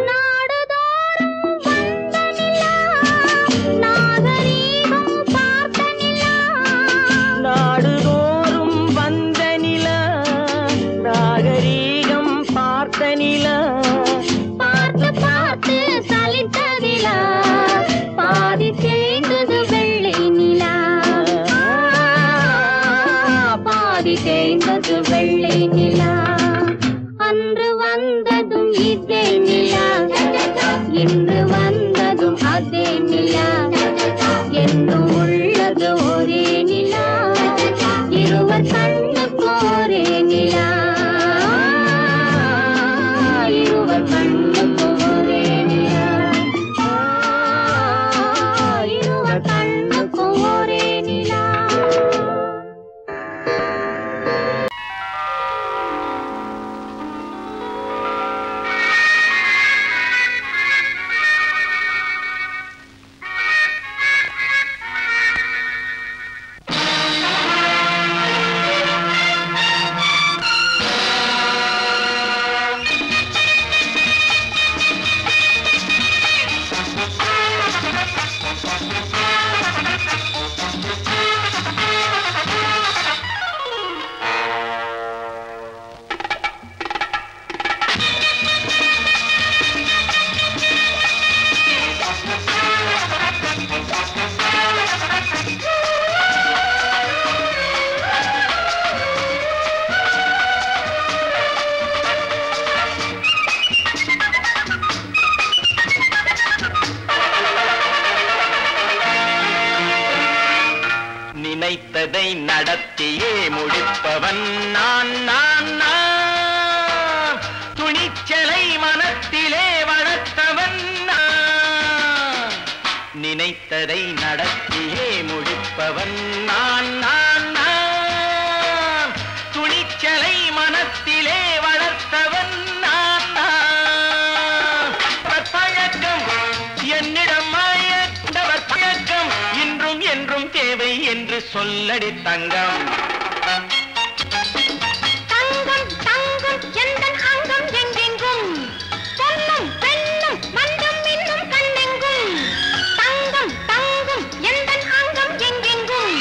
நாடுதோறும் வந்த நிலா, நாகரீகம் பார்த்த கண்ணுக்கு ஒரே நிலா இருவர் கண்ணுக்கு ஒரே நிலா இருவர் கண்ணுக்கு ஒரே நிலா இருவர் கண்ணுக்கு ஒரே நிலா நினைத்ததை நடத்தியே முடிப்பவன் நான் நான் நான் துணிச்சலை மனத்திலே வளர்த்தவன் நான் நினைத்ததை நடத்தியே முடிப்பவன் நான் நான் நான் துணிச்சலை மனத்திலே வளர்த்தவன் நான் நான் பழக்கம் என்னிடம் மாயவர் பழக்கம் இன்றும் என்றும் தேவை என்று சொல்லடி தங்கம் தங்கம் தங்கம் எந்தன் அங்கம் எங்கெங்கும் பொன்னும் பெண்ணும் மண்டும் இன்னும் கண்ணெங்கும் தங்கம் தங்கம் எந்தன் அங்கம் எங்கெங்கும்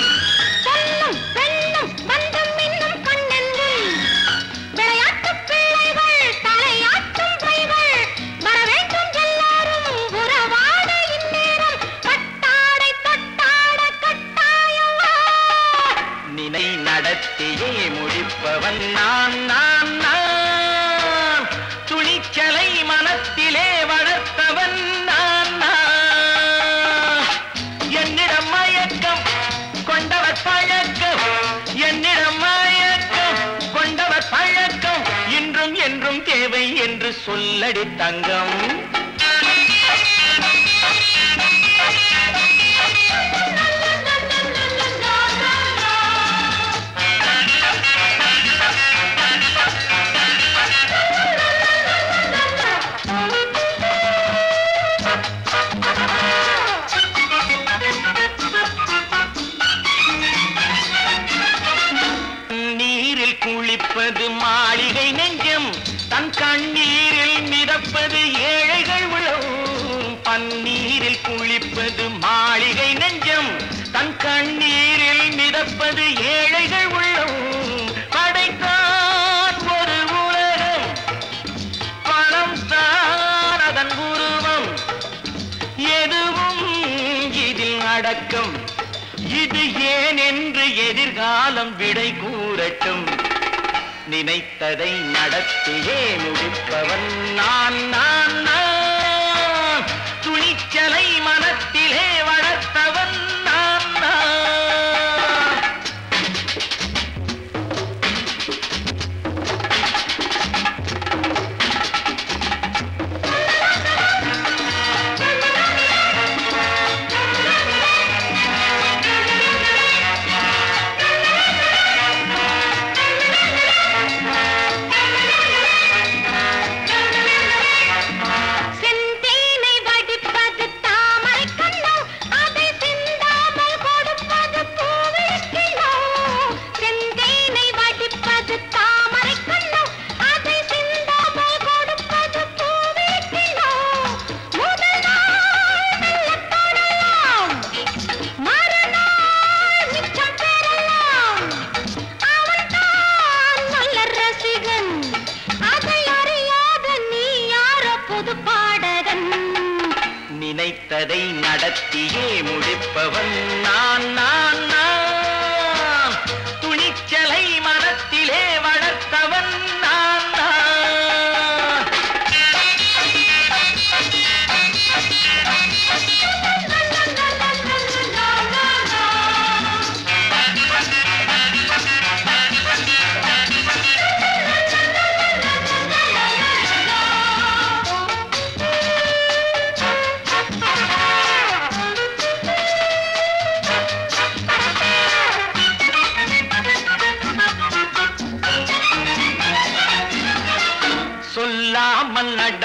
பொன்னும் பெண்ணும் மண்டும் இன்னும் கண்ணெங்கும் விளையாட்டு பிள்ளைகள் தலையாட்டும் பைகள் வர வேண்டும் எல்லாரும் உறவாட இந்நேரம் கட்டாடை தொட்டாட கட்டாயவா நினை நடத்தியே முடிப்பவன் நான் நான் நான் துணிச்சலை மனத்திலே வளர்த்தவன் நான் நான் என்னிடம் மயக்கம் கொண்டவர் பழக்கம் என்னிடம் மயக்கம் கொண்டவர் பழக்கம் இன்றும் என்றும் தேவை என்று சொல்லடி தங்கம் நீரில் குளிப்பது மாளிகை நெஞ்சம் தன் கண்ணீரில் மிதப்பது ஏழைகள் உழவும் பன்னீரில் குளிப்பது மாளிகை நெஞ்சம் தன் கண்ணீரில் மிதப்பது ஏழைகள் உள்ளவும் படைத்தான் ஒரு உலகம் பணம் தான் அதன் உருவம் எதுவும் இதில் அடக்கம் இது ஏன் என்று எதிர்காலம் விடை கூறட்டும் நினைத்ததை நடத்தியே முடிப்பவன் நான் நான் நான் துணிச்சலை மனத்திலே வளர்த்தவன் நான் நான் நினைத்ததை நடத்தியே முடிப்பவன் நான் நான் நான் துணிச்சலை மனத்திலே வளர்த்தவன் நான் நான்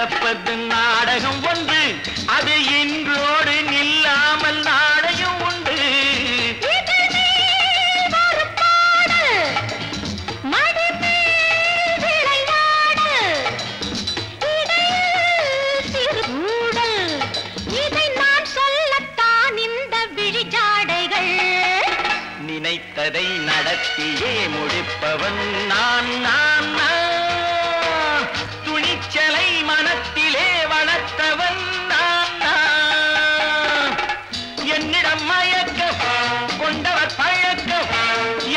நடப்பது நாடகம் ஒன்று, அது இன்றோடு நில்லாமல் நாடையும் உண்டு. நினைத்ததை நடத்தியே முடிப்பவன் நான் நான் நான். துணிச்சலை மனத்திலே வளர்த்தவன் நான் நான். என்னிடம் மயக்கம் கொண்டவர் பழக்கம்,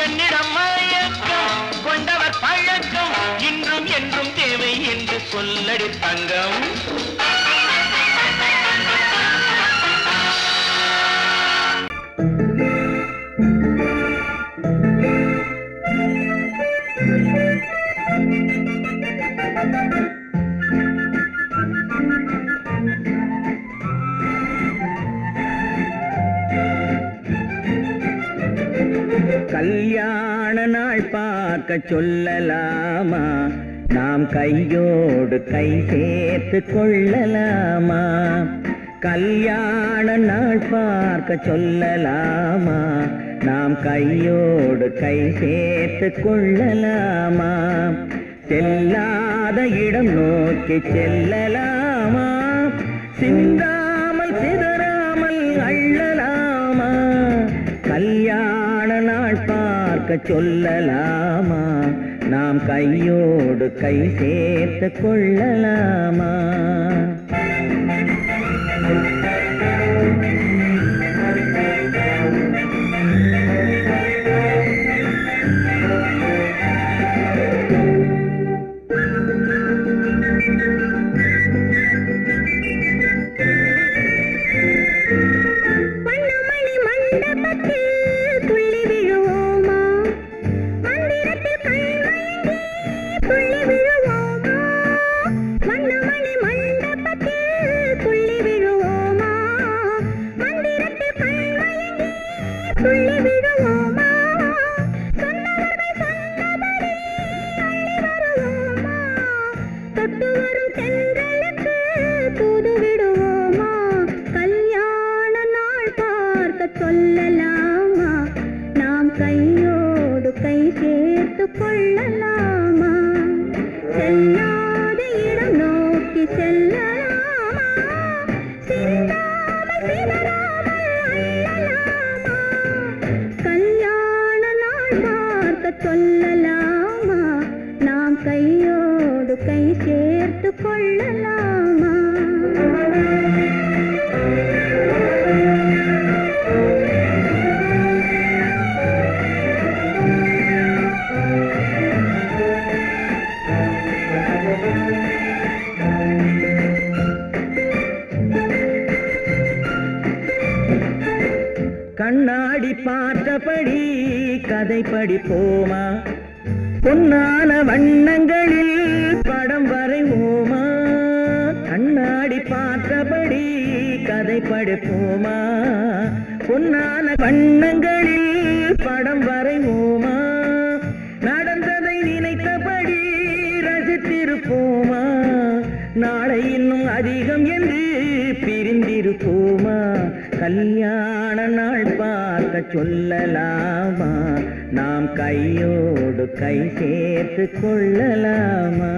என்னிடம் மயக்கம் கொண்டவர் பழக்கம், இன்றும் என்றும் தேவை என்று சொல்லடி தங்கம். கல்யாண நாள் பார்க்க சொல்லலாமா, நாம் கையோடு கை சேர்த்து கொள்ளலாமா? கல்யாண நாள் பார்க்க சொல்லலாமா, நாம் கையோடு கை சேர்த்து கொள்ளலாமா? செல்லாத இடம் நோக்கி செல்லலாமா, சிந்தாமல் சிதறாமல் அள்ளலாமா? கல்யாண நாள் பார்க்க சொல்லலாமா, நாம் கையோடு கை சேர்த்து கொள்ளலாமா? கண்ணாடி பார்த்தபடி கதை படிப்போமா, பொன்னான வண்ணங்களில் படம் வரைவோமா? கண்ணாடி பார்த்தபடி கதை படிப்போமா, பொன்னான வண்ணங்களில் படம் வரைவோமா? நடந்ததை நினைத்தபடி ரசித்திருப்போமா, நாளை இன்னும் அதிகம் என்று பிரிந்திருப்போமா? கல்யாண நாள் பார்க்க சொல்லலாமா, நாம் கையோடு கை சேர்த்து கொள்ளலாமா?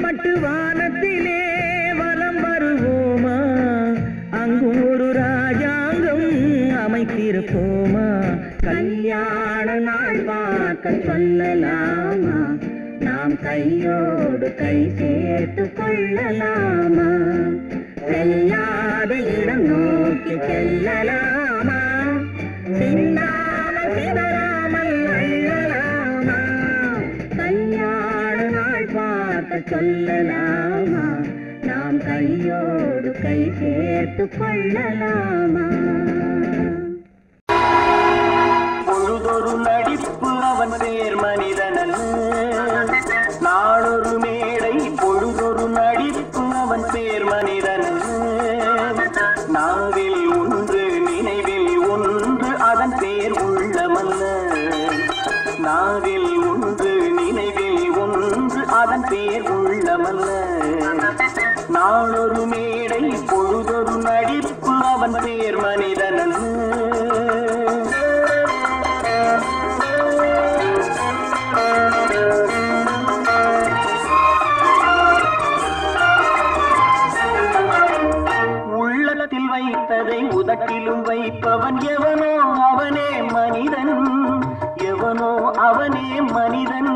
பட்டு வானத்திலே வலம் வருவோமா, அங்கும் ஒரு ராஜாங்கம் அமைத்திருப்போமா? கல்யாண நாள் பார்க்க சொல்லலாமா, நாம் கையோடு கை சேர்த்து கொள்ளலாமா? செல்லாத இடம் நோக்கி செல்லலாமா, சின்ன செல்லலாமா நாம் கையோடு கை சேர்த்து கொள்ளலாமா பொழுதொரு நடிப்பு அவன் பேர் மனிதனல்ல நாளொரு மேடை பொழுதொரு நடிப்பு அவன் பேர் மனிதனல்ல நாவில் ஒன்று நினைவில் ஒன்று அதன் பேர் உள்ளமல்ல நாவில் ஒன்று நினைவில் ஒன்று அதன் பேர் உள்ளமல்ல நாளொரு மேடை பொழுதொரு நடிப்பு அவன் பேர் மனிதனல்ல உள்ளத்தில் வைத்ததை உதட்டிலும் வைப்பவன் எவனோ அவனே மனிதன் எவனோ அவனே மனிதன்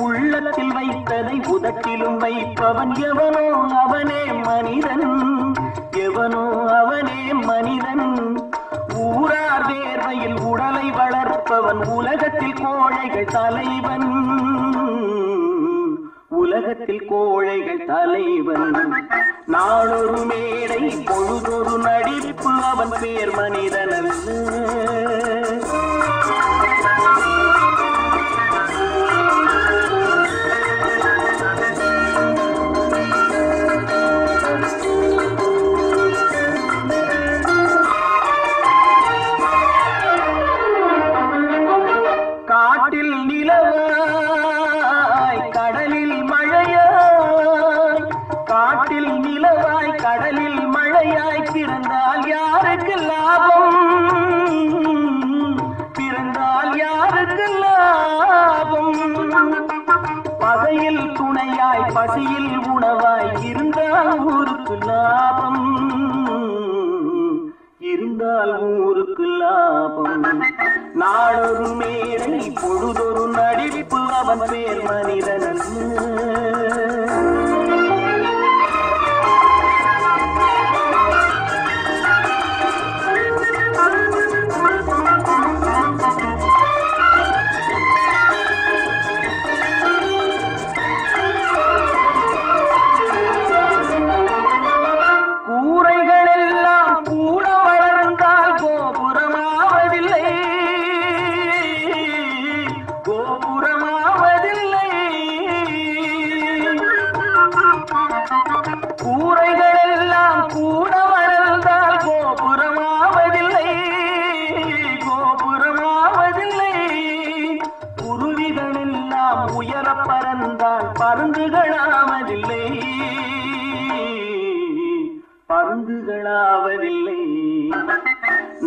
உள்ளத்தில் வைத்ததை உதட்டிலும் வைப்பவன் எவனோ அவனே மனிதன் எவனோ அவனே மனிதன் ஊரார் வேர்வையில் உடலை வளர்ப்பவன் உலகத்தில் கோழைகள் தலைவன் உலகத்தில் கோழைகள் தலைவன் நாளொரு மேடை பொழுதொரு நடிப்பு அவன் பேர் மனிதனல்ல காட்டில் நிலவாய் கடலில் மழையாய் காட்டில் நிலவாய் கடலில் மழையாய் பிறந்தால் யாருக்கு லாபம் பிறந்தால் யாருக்கு லாபம் பகையில் துணையாய் பசியில் உணவாய் இருந்தால் ஊருக்கு லாபம் இருந்தால் ஊருக்கு லாபம் நாளொரு மேடை பொழுதொரு நடிப்பு அவன் பேர் மனிதனல்ல கூரைகளெல்லாம் கூட வளர்ந்தால் கோபுரமாவதில்லை கோபுரமாவதில்லை கூரைகளெல்லாம் கூட வளர்ந்தால் கோபுரமாவதில்லை கோபுரமாவதில்லை குருவிகளெல்லாம் உயர பறந்தால் பருந்துகளாவதில்லை பருந்துகளாவதில்லை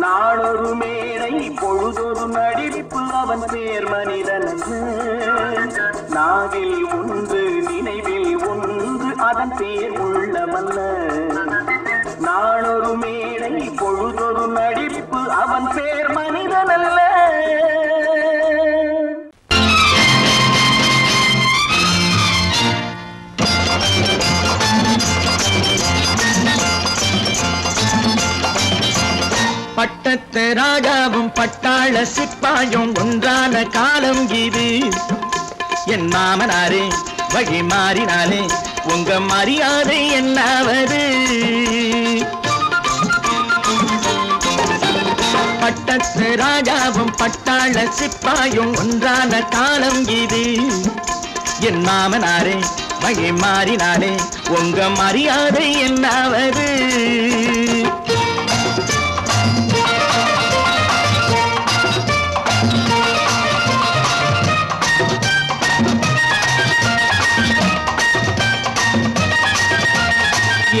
நாளொரு மேடை பொழுதொரு நடிப்பு அவன் பேர் மனிதனல்ல நாவில் ஒன்று நினைவில் ஒன்று அதன் பேர் உள்ளமல்ல நாளொரு மேடை பொழுதொரு நடிப்பு அவன் பேர் மனிதனல்ல பட்டத்து ராஜாவும் பட்டாள சிப்பாயும் ஒன்றான காலம் இது என் மாமனாரே வழி மாறினாலே உங்க மரியாதை என்னாவது பட்டத்து ராஜாவும் பட்டாள சிப்பாயும் ஒன்றான காலம் இது என் மாமனாரே வழி மாறினாலே உங்க மரியாதை என்னாவது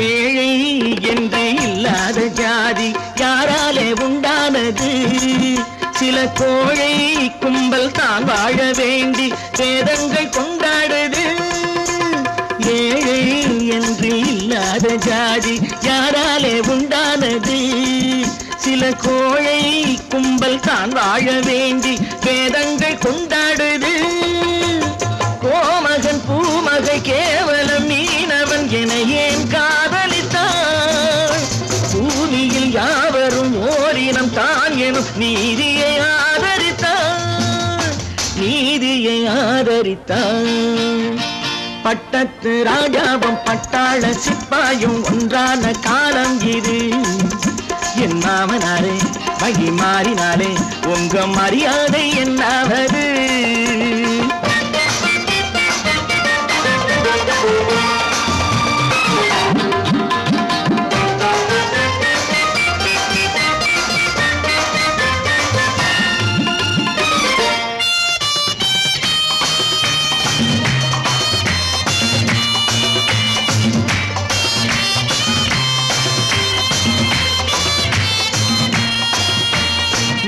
ஏழை என்று இல்லாத ஜாதி யாராலே உண்டானது சில கோழை கும்பல் தான் வாழ வேண்டி வேதங்கள் கொண்டாடுது ஏழை என்று இல்லாத ஜாதி யாராலே உண்டானது சில கோழை கும்பல் தான் வாழ வேண்டி வேதங்கள் கொண்டாடுது கோமகன் பூமகை கேவலம் மீனவன் என ஏன் காதலித்தான் பூமியில் யாவரும் ஓரினம் தான் எனும் நீதியை ஆதரித்தான் நீதியை ஆதரித்தான் பட்டத்து ராஜாவும் பட்டாள சிப்பாயும் ஒன்றான காலம் இது. என் மாமனாரே வகி மாறினாலே உங்க மரியாதை என்னாவது?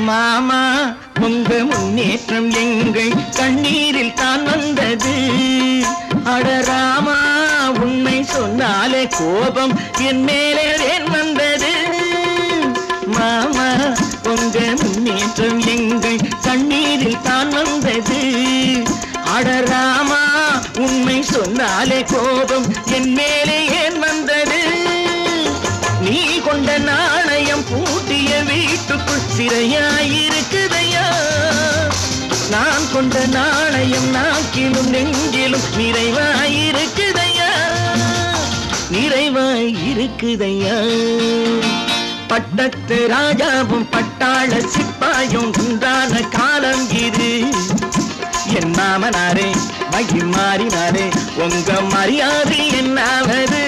மாமா உங்க முன்னேற்றம் எங்கள் கண்ணீரில் தான் வந்தது. அடராமா உண்மை சொன்னாலே கோபம் என் மேலே ஏன் வந்தது? மாமா உங்க முன்னேற்றம் எங்கள் கண்ணீரில் தான் வந்தது. அடராமா உண்மை சொன்னாலே கோபம் என் மேலே ஏன் வந்தது? நீ கொண்ட நாணயம் பூட்டிய வீட்டுக்குள் சிறையாயிருக்குதையா? நான் கொண்ட நாணயம் நாக்கிலும் நெஞ்சிலும் நிறைவாயிருக்குதையா? நிறைவாயிருக்குதையா? பட்டத்து ராஜாவும் பட்டாள சிப்பாயும் உண்டான காலம் இது. என் மாமனாரே வகி மாறினாரே உங்க மரியாதை என்னாவது?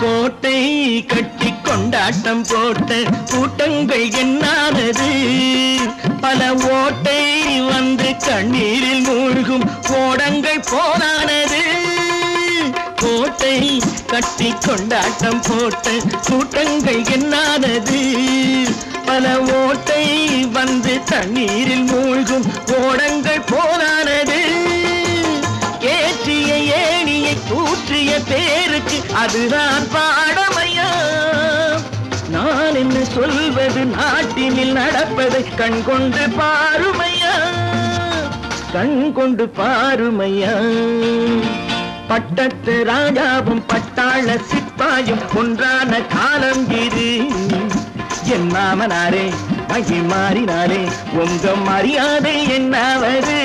கோட்டை கட்டி கொண்டாட்டம் போட்ட கூட்டங்கள் என்னானது? பல ஓட்டை வந்து கண்ணீரில் மூழ்கும் கோடங்கள் போனானது. கோட்டை கட்டி கொண்டாட்டம் போட்ட கூட்டங்கள் என்னானது? பல ஓட்டை வந்து தண்ணீரில் மூழ்கும் கோடங்கள் போனானது. ஏற்றிய ஏணியை தூற்றிய பேருக்கு அதுதான் பாடமையா? நான் என்ன சொல்வது? நாட்டினில் நடப்பதை கண் கொண்டு பாருமையா? கண் கொண்டு பாருமையா? பட்டத்து ராஜாவும் பட்டாள சிப்பாயும் ஒன்றான காலம் இது. என் மாமனாரே வகி மாறினாலே உங்க மரியாதை என்னாவது?